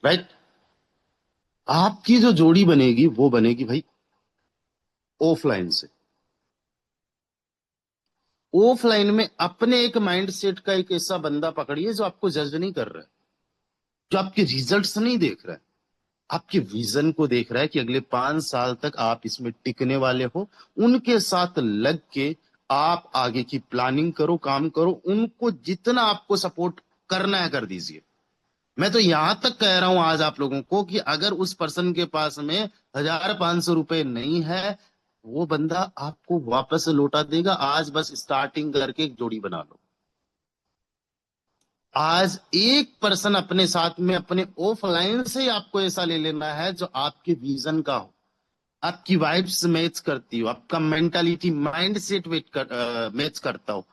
[SPEAKER 4] राइट। आपकी जो जोड़ी बनेगी वो बनेगी भाई ऑफलाइन से। ऑफलाइन में अपने एक माइंड सेट का एक ऐसा बंदा पकड़िए जो आपको जज नहीं कर रहा है, जो आपके रिजल्ट्स नहीं देख रहा है, आपके विजन को देख रहा है कि अगले 5 साल तक आप इसमें टिकने वाले हो। उनके साथ लग के आप आगे की प्लानिंग करो, काम करो, उनको जितना आपको सपोर्ट करना है कर दीजिए। मैं तो यहां तक कह रहा हूं आज आप लोगों को कि अगर उस पर्सन के पास में 1,500 रुपए नहीं है, वो बंदा आपको वापस लौटा देगा। आज बस स्टार्टिंग करके एक जोड़ी बना लो। आज एक पर्सन अपने साथ में अपने ऑफलाइन से आपको ऐसा ले लेना है जो आपके विजन का हो, आपकी वाइब्स मैच करती हो, आपका मेंटालिटी माइंड सेट मैच करता हो।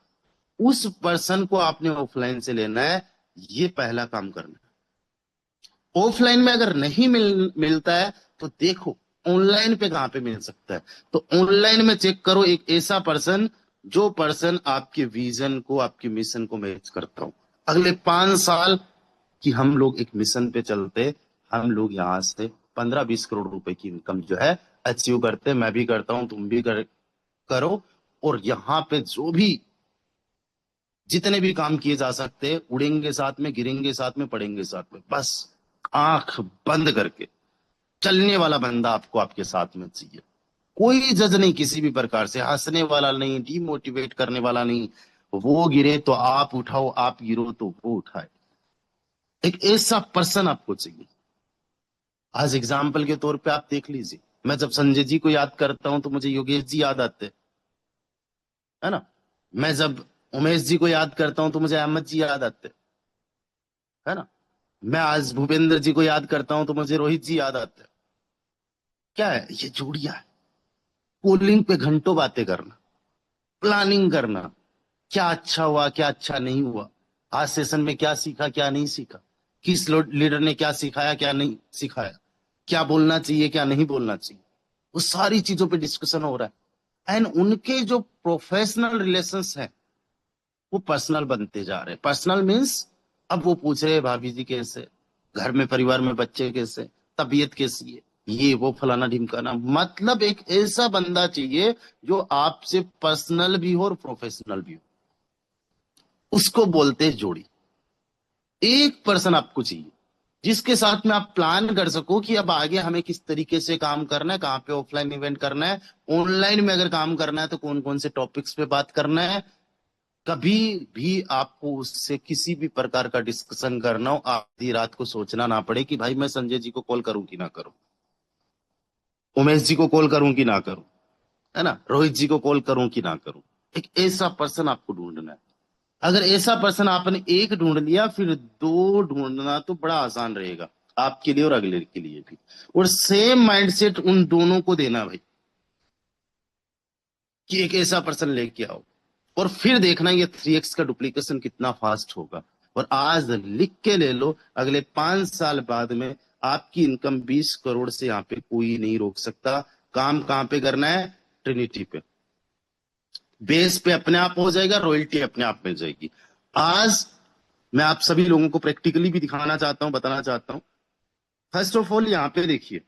[SPEAKER 4] उस पर्सन को आपने ऑफलाइन से लेना है। ये पहला काम करना है। ऑफलाइन में अगर नहीं मिलता है तो देखो ऑनलाइन पे कहां पे मिल सकता है। तो ऑनलाइन में चेक करो एक ऐसा पर्सन, जो पर्सन आपके विजन को, आपके मिशन को मैच करता हो। अगले 5 साल की हम लोग एक मिशन पे चलते, हम लोग यहां से 15-20 करोड़ रुपए की इनकम जो है अचीव करते। मैं भी करता हूं, तुम भी करो। और यहाँ पे जो भी जितने भी काम किए जा सकते हैं, उड़ेंगे साथ में, गिरेंगे साथ में, पड़ेंगे साथ में। बस आंख बंद करके चलने वाला बंदा आपको आपके साथ में चाहिए। कोई जज नहीं किसी भी प्रकार से, हंसने वाला नहीं, डिमोटिवेट करने वाला नहीं। वो गिरे तो आप उठाओ, आप गिरो तो वो उठाए। एक ऐसा पर्सन आपको चाहिए। आज एग्जाम्पल के तौर पे आप देख लीजिए, मैं जब संजय जी को याद करता हूं तो मुझे योगेश जी याद आते, है ना। मैं जब उमेश जी को याद करता हूं तो मुझे अहमद जी याद आते, है ना। मैं आज भूपेंद्र जी को याद करता हूं तो मुझे रोहित जी याद आते। क्या है ये? जोड़ियां है। कॉलिंग पे घंटों बातें करना, प्लानिंग करना, क्या अच्छा हुआ, क्या अच्छा नहीं हुआ, आज सेशन में क्या सीखा, क्या नहीं सीखा, किस लीडर ने क्या सिखाया, क्या नहीं सिखाया, क्या बोलना चाहिए, क्या नहीं बोलना चाहिए, वो सारी चीजों पे डिस्कशन हो रहा है। एंड उनके जो प्रोफेशनल रिलेशंस हैं वो पर्सनल बनते जा रहे हैं। पर्सनल मीन्स अब वो पूछ रहे हैं भाभी जी कैसे, घर में परिवार में बच्चे कैसे, तबीयत कैसी है, ये वो फलाना ढिमकाना। मतलब एक ऐसा बंदा चाहिए जो आपसे पर्सनल भी हो और प्रोफेशनल भी हो। उसको बोलते हैं जोड़ी। एक पर्सन आपको चाहिए जिसके साथ में आप प्लान कर सको कि अब आगे हमें किस तरीके से काम करना है, कहाँ पे ऑफलाइन इवेंट करना है, ऑनलाइन में अगर काम करना है तो कौन कौन से टॉपिक्स पे बात करना है। कभी भी आपको उससे किसी भी प्रकार का डिस्कशन करना हो, आधी रात को सोचना ना पड़े कि भाई मैं संजय जी को कॉल करूं कि ना करूं, उमेश जी को कॉल करूं कि ना करूं, है ना, रोहित जी को कॉल करूं कि ना करूं। एक ऐसा पर्सन आपको ढूंढना है। अगर ऐसा पर्सन आपने एक ढूंढ लिया, फिर दो ढूंढना तो बड़ा आसान रहेगा। आपके लिए और अगले के लिए भी। और सेम माइंडसेट उन दोनों को देना भाई, कि एक ऐसा पर्सन लेके आओ और फिर देखना ये 3x का डुप्लीकेशन कितना फास्ट होगा। और आज लिख के ले लो, अगले 5 साल बाद में आपकी इनकम 20 करोड़ से यहाँ पे कोई नहीं रोक सकता। काम कहाँ पे करना है? ट्रिनिटी पे। बेस पे अपने आप हो जाएगा, रॉयल्टी अपने आप मिल जाएगी। आज मैं आप सभी लोगों को प्रैक्टिकली भी दिखाना चाहता हूं, बताना चाहता हूं। फर्स्ट ऑफ ऑल यहाँ पे देखिए,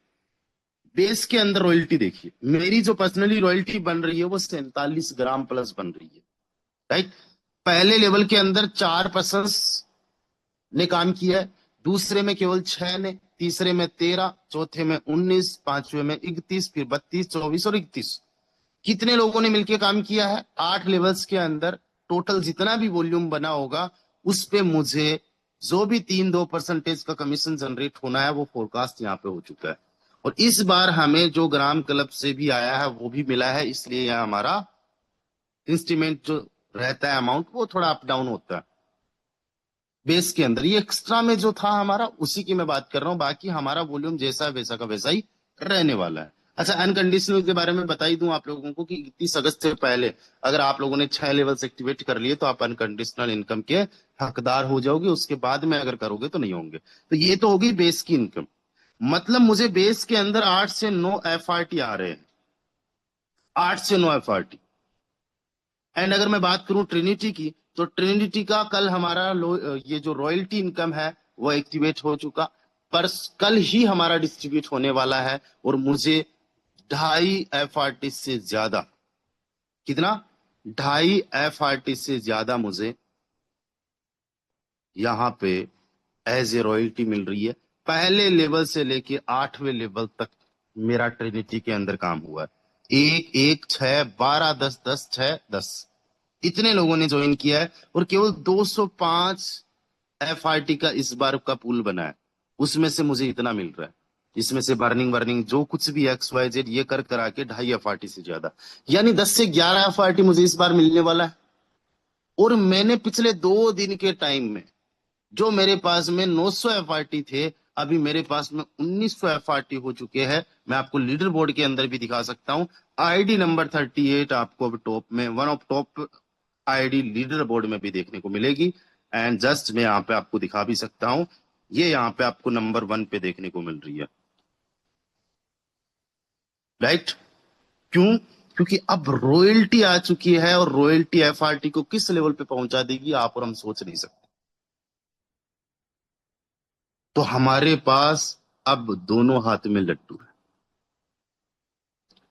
[SPEAKER 4] बेस के अंदर रॉयल्टी देखिए। मेरी जो पर्सनली रॉयल्टी बन रही है वो 47 ग्राम प्लस बन रही है, राइट। पहले लेवल के अंदर 4 पर्सन ने काम किया है, दूसरे में केवल 6 ने, तीसरे में 13, चौथे में 19, पांचवे में 31, फिर 32, 24 और 31। कितने लोगों ने मिलकर काम किया है? 8 लेवल्स के अंदर टोटल जितना भी वॉल्यूम बना होगा उस पे मुझे जो भी 3-2% का कमीशन जनरेट होना है वो फोरकास्ट यहाँ पे हो चुका है। और इस बार हमें जो ग्राम क्लब से भी आया है वो भी मिला है, इसलिए यहाँ हमारा इंस्ट्रूमेंट जो रहता है अमाउंट वो थोड़ा अप डाउन होता है बेस के अंदर। ये एक्स्ट्रा में जो था हमारा उसी की मैं बात कर रहा हूँ, बाकी हमारा वॉल्यूम जैसा वैसा का वैसा ही रहने वाला है। अच्छा, अनकंडीशनल के बारे में बता ही दूं आप लोगों को कि 31 अगस्त से पहले अगर आप लोगों ने 6 लेवल्स एक्टिवेट कर लिए तो आप अनकंडीशनल इनकम के हकदार हो जाओगे। उसके बाद में अगर करोगे तो नहीं होंगे। तो ये तो होगी बेस की इनकम। मतलब मुझे बेस के अंदर 8 से 9 FRT आ रहे हैं, 8 से 9 FRT। एंड अगर मैं बात करूं ट्रिनिटी की, तो ट्रिनिटी का कल हमारा ये जो रॉयल्टी इनकम है वो एक्टिवेट हो चुका, पर कल ही हमारा डिस्ट्रीब्यूट होने वाला है। और मुझे 2.5 FRT से ज्यादा, कितना? 2.5 FRT से ज्यादा मुझे यहां पे एज ए रॉयल्टी मिल रही है। पहले लेवल से लेके 8वें लेवल तक मेरा ट्रिनिटी के अंदर काम हुआ है। 1, 1, 6, 12, 10, 10, 6, 10 इतने लोगों ने ज्वाइन किया है। और केवल 205 FRT का इस बार का पूल बना है, उसमें से मुझे इतना मिल रहा है। इसमें से बर्निंग वर्निंग जो कुछ भी XYZ ये कर करा के 2.5 FRT से ज्यादा, यानी 10 से 11 FRT मुझे इस बार मिलने वाला है। और मैंने पिछले 2 दिन के टाइम में जो मेरे पास में 900 FRT थे, अभी मेरे पास में 1900 FRT हो चुके हैं। मैं आपको लीडर बोर्ड के अंदर भी दिखा सकता हूं। ID नंबर 38 आपको अब टॉप में, one of top ID leader board में भी देखने को मिलेगी। एंड जस्ट मैं यहाँ पे आपको दिखा भी सकता हूं, ये यहाँ पे आपको नंबर 1 पे देखने को मिल रही है, राइट। क्यों? क्योंकि अब रॉयल्टी आ चुकी है और रॉयल्टी FRT को किस लेवल पे पहुंचा देगी आप और हम सोच नहीं सकते। तो हमारे पास अब दोनों हाथ में लड्डू है।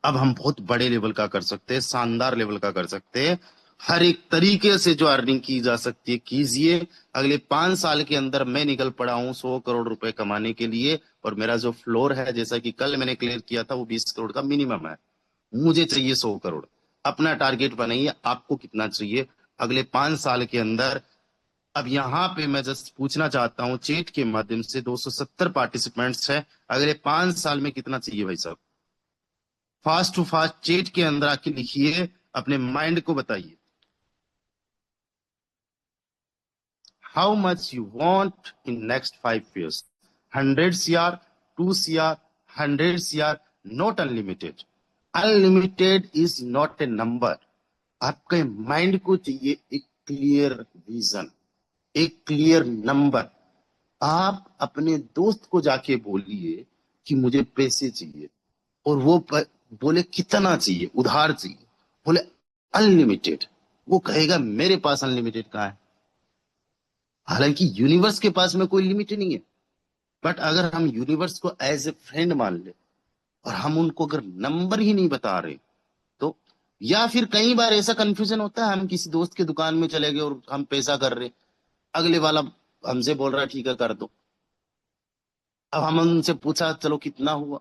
[SPEAKER 4] अब हम बहुत बड़े लेवल का कर सकते हैं, शानदार लेवल का कर सकते हैं। हर एक तरीके से जो अर्निंग की जा सकती है कीजिए। अगले 5 साल के अंदर मैं निकल पड़ा हूं 100 करोड़ रुपए कमाने के लिए। और मेरा जो फ्लोर है, जैसा कि कल मैंने क्लियर किया था, वो 20 करोड़ का मिनिमम है। मुझे चाहिए 100 करोड़। अपना टारगेट बनाइए, आपको कितना चाहिए अगले 5 साल के अंदर। अब यहाँ पे मैं जस्ट पूछना चाहता हूँ चैट के माध्यम से, 270 पार्टिसिपेंट्स है, अगले 5 साल में कितना चाहिए भाई साहब? फास्ट टू फास्ट चैट के अंदर आके लिखिए, अपने माइंड को बताइए। How much you want in next 5 years? 100 CR, 2 CR, 100 CR, not unlimited. Unlimited is not a number. आपके माइंड को चाहिए एक क्लियर विजन, एक क्लियर नंबर। आप अपने दोस्त को जाके बोलिए कि मुझे पैसे चाहिए, और वो बोले कितना चाहिए, उधार चाहिए, बोले अनलिमिटेड, वो कहेगा मेरे पास अनलिमिटेड कहाँ है? हालांकि यूनिवर्स के पास में कोई लिमिट नहीं है। बट अगर हम यूनिवर्स को एज ए फ्रेंड मान ले और हम उनको अगर नंबर ही नहीं बता रहे, तो या फिर कई बार ऐसा कंफ्यूजन होता है, हम किसी दोस्त के दुकान में चले गए और हम पैसा कर रहे, अगले वाला हमसे बोल रहा है ठीक है कर दो। अब हम उनसे पूछा चलो कितना हुआ,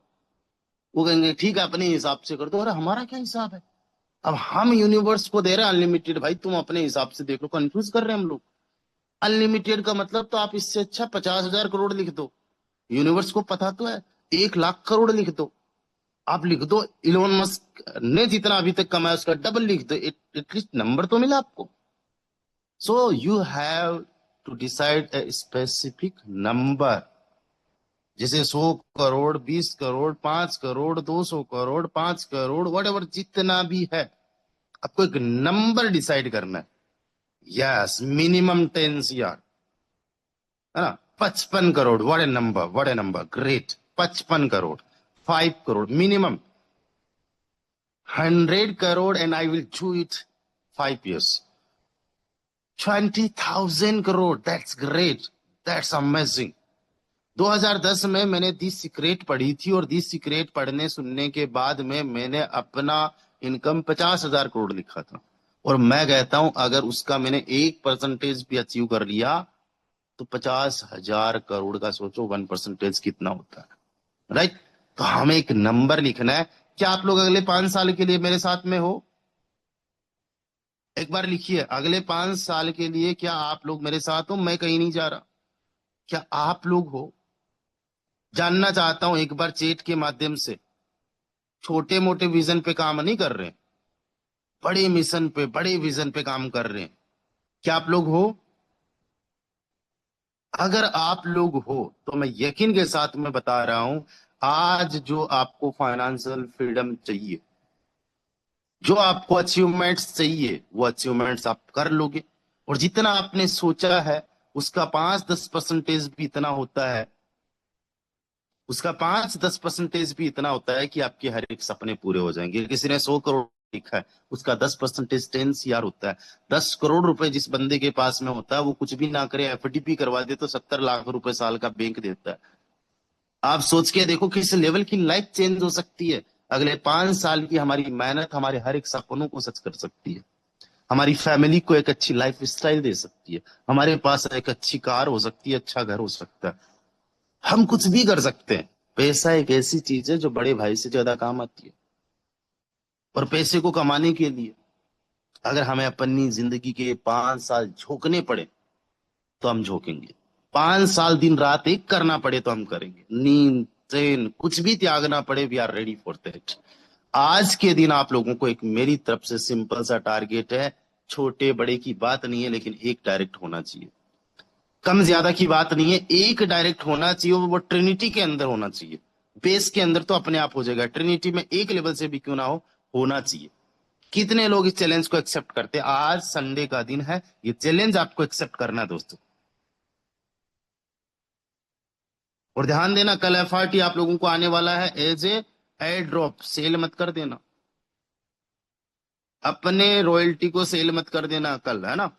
[SPEAKER 4] वो कहेंगे ठीक है अपने हिसाब से कर दो। अरे हमारा क्या हिसाब है? अब हम यूनिवर्स को दे रहे हैं अनलिमिटेड, भाई तुम अपने हिसाब से देख लो। कंफ्यूज कर रहे हैं हम लोग। अनलिमिटेड का मतलब तो आप इससे अच्छा 50,000 करोड़ लिख दो। यूनिवर्स को पता तो है 1,00,000 करोड़ लिख दो। आप लिख दो इलोन मस्क ने जितना अभी तक कमाया उसका डबल लिख दो, एटलीस्ट नंबर तो मिला आपको। So you have to decide a specific number. जैसे 100 करोड़, 20 करोड़, 5 करोड़, 200 करोड़, 5 करोड़, वट जितना भी है, आपको एक नंबर डिसाइड करना है। यस, मिनिमम 10 CR, है ना। 55 crore, what A number, what A number, great. 55 crore, 5 crore minimum, 100 crore and I will do it 5 years, 20,000 crore, that's great, that's amazing. 2010 में मैंने दी सीक्रेट पढ़ी थी, और दी सीक्रेट पढ़ने सुनने के बाद में मैंने अपना इनकम 50,000 करोड़ लिखा था। और मैं कहता हूं अगर उसका मैंने 1% भी अचीव कर लिया तो 50,000 करोड़ का सोचो 1% कितना होता है, राइट। तो हमें एक नंबर लिखना है। क्या आप लोग अगले 5 साल के लिए मेरे साथ में हो? एक बार लिखिए, अगले 5 साल के लिए क्या आप लोग मेरे साथ हो? मैं कहीं नहीं जा रहा। क्या आप लोग हो? जानना चाहता हूं एक बार चैट के माध्यम से। छोटे मोटे विजन पे काम नहीं कर रहे, बड़े मिशन पे, बड़े विजन पे काम कर रहे हैं। क्या आप लोग हो? अगर आप लोग हो तो मैं यकीन के साथ में बता रहा हूं, आज जो आपको फाइनेंशियल फ्रीडम चाहिए, जो आपको अचीवमेंट्स चाहिए, वो अचीवमेंट्स आप कर लोगे। और जितना आपने सोचा है उसका 5-10% भी इतना होता है, उसका 5-10% भी इतना होता है कि आपके हर एक सपने पूरे हो जाएंगे। किसी ने 100 करोड़ लिखा है, उसका 10% 10 CR होता है। 10 करोड़ रुपए जिस बंदे के पास में होता है, वो कुछ भी ना करे, FDP करवा दे तो 70 लाख रुपए साल का बैंक देता है। आप सोच के देखो किस लेवल की लाइफ चेंज हो सकती है। अगले 5 साल की हमारी मेहनत हमारे हर एक सपनों को सच कर सकती है, हमारी फैमिली को एक अच्छी लाइफ स्टाइल दे सकती है, हमारे पास एक अच्छी कार हो सकती है, अच्छा घर हो सकता है, हम कुछ भी कर सकते हैं। पैसा एक ऐसी चीज है जो बड़े भाई से ज्यादा काम आती है। और पैसे को कमाने के लिए अगर हमें अपनी जिंदगी के 5 साल झोंकने पड़े तो हम झोंकेंगे। 5 साल दिन रात एक करना पड़े तो हम करेंगे। नींद, ट्रेन, कुछ भी त्यागना पड़े, we are ready for that. आज के दिन आप लोगों को एक मेरी तरफ से सिंपल सा टारगेट है। छोटे बड़े की बात नहीं है, लेकिन एक डायरेक्ट होना चाहिए। कम ज्यादा की बात नहीं है, एक डायरेक्ट होना चाहिए। वो ट्रिनिटी के अंदर होना चाहिए। बेस के अंदर तो अपने आप हो जाएगा, ट्रिनिटी में एक लेवल से भी क्यों ना हो, होना चाहिए। कितने लोग इस चैलेंज को एक्सेप्ट करते हैं? आज संडे का दिन है, ये चैलेंज आपको एक्सेप्ट करना है दोस्तों। और ध्यान देना, कल FRT आप लोगों को आने वाला है as a air drop. Sell मत कर देना, अपने रॉयल्टी को सेल मत कर देना कल, है ना।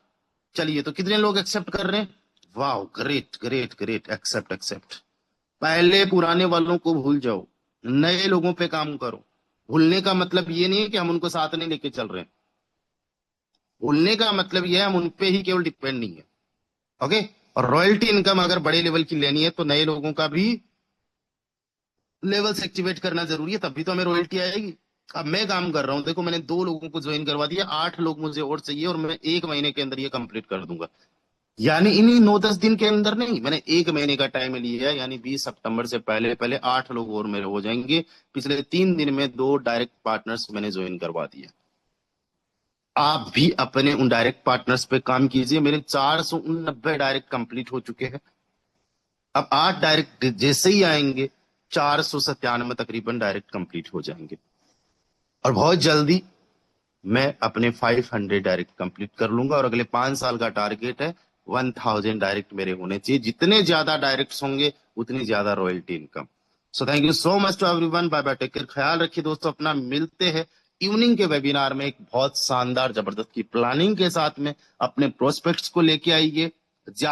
[SPEAKER 4] चलिए, तो कितने लोग एक्सेप्ट कर रहे हैं? वाह, great great great, accept accept. पहले पुराने वालों को भूल जाओ, नए लोगों पे काम करो। भूलने का मतलब ये नहीं है कि हम उनको साथ नहीं लेके चल रहे हैं। भूलने का मतलब ये है हम उन पे ही केवल डिपेंड नहीं है। ओके। और रॉयल्टी इनकम अगर बड़े लेवल की लेनी है तो नए लोगों का भी लेवल्स एक्टिवेट करना जरूरी है, तभी तो हमें रॉयल्टी आएगी। अब मैं काम कर रहा हूं, देखो मैंने 2 लोगों को ज्वाइन करवा दिया, 8 लोग मुझे और चाहिए, और मैं 1 महीने के अंदर ये कंप्लीट कर दूंगा। यानी इन्हीं 9-10 दिन के अंदर नहीं, मैंने 1 महीने का टाइम लिया है। यानी 20 सितंबर से पहले पहले 8 लोग और मेरे हो जाएंगे। पिछले 3 दिन में 2 डायरेक्ट पार्टनर्स मैंने ज्वाइन करवा दिए। आप भी अपने उन डायरेक्ट पार्टनर्स पे काम कीजिए। मेरे 489 डायरेक्ट कंप्लीट हो चुके हैं। अब 8 डायरेक्ट जैसे ही आएंगे, 497 तकरीबन डायरेक्ट कंप्लीट हो जाएंगे। और बहुत जल्दी मैं अपने 500 डायरेक्ट कंप्लीट कर लूंगा। और अगले 5 साल का टारगेट है 1000 डायरेक्ट मेरे होने चाहिए। जितने ज्यादा डायरेक्ट्स होंगे उतनी ज्यादा royalty income. So thank you so much to everyone. Bye bye, take care, ख्याल रखिए दोस्तों अपना। मिलते हैं इवनिंग के वेबिनार में एक बहुत शानदार जबरदस्त की प्लानिंग के साथ में। अपने प्रोस्पेक्ट्स को लेके आइए,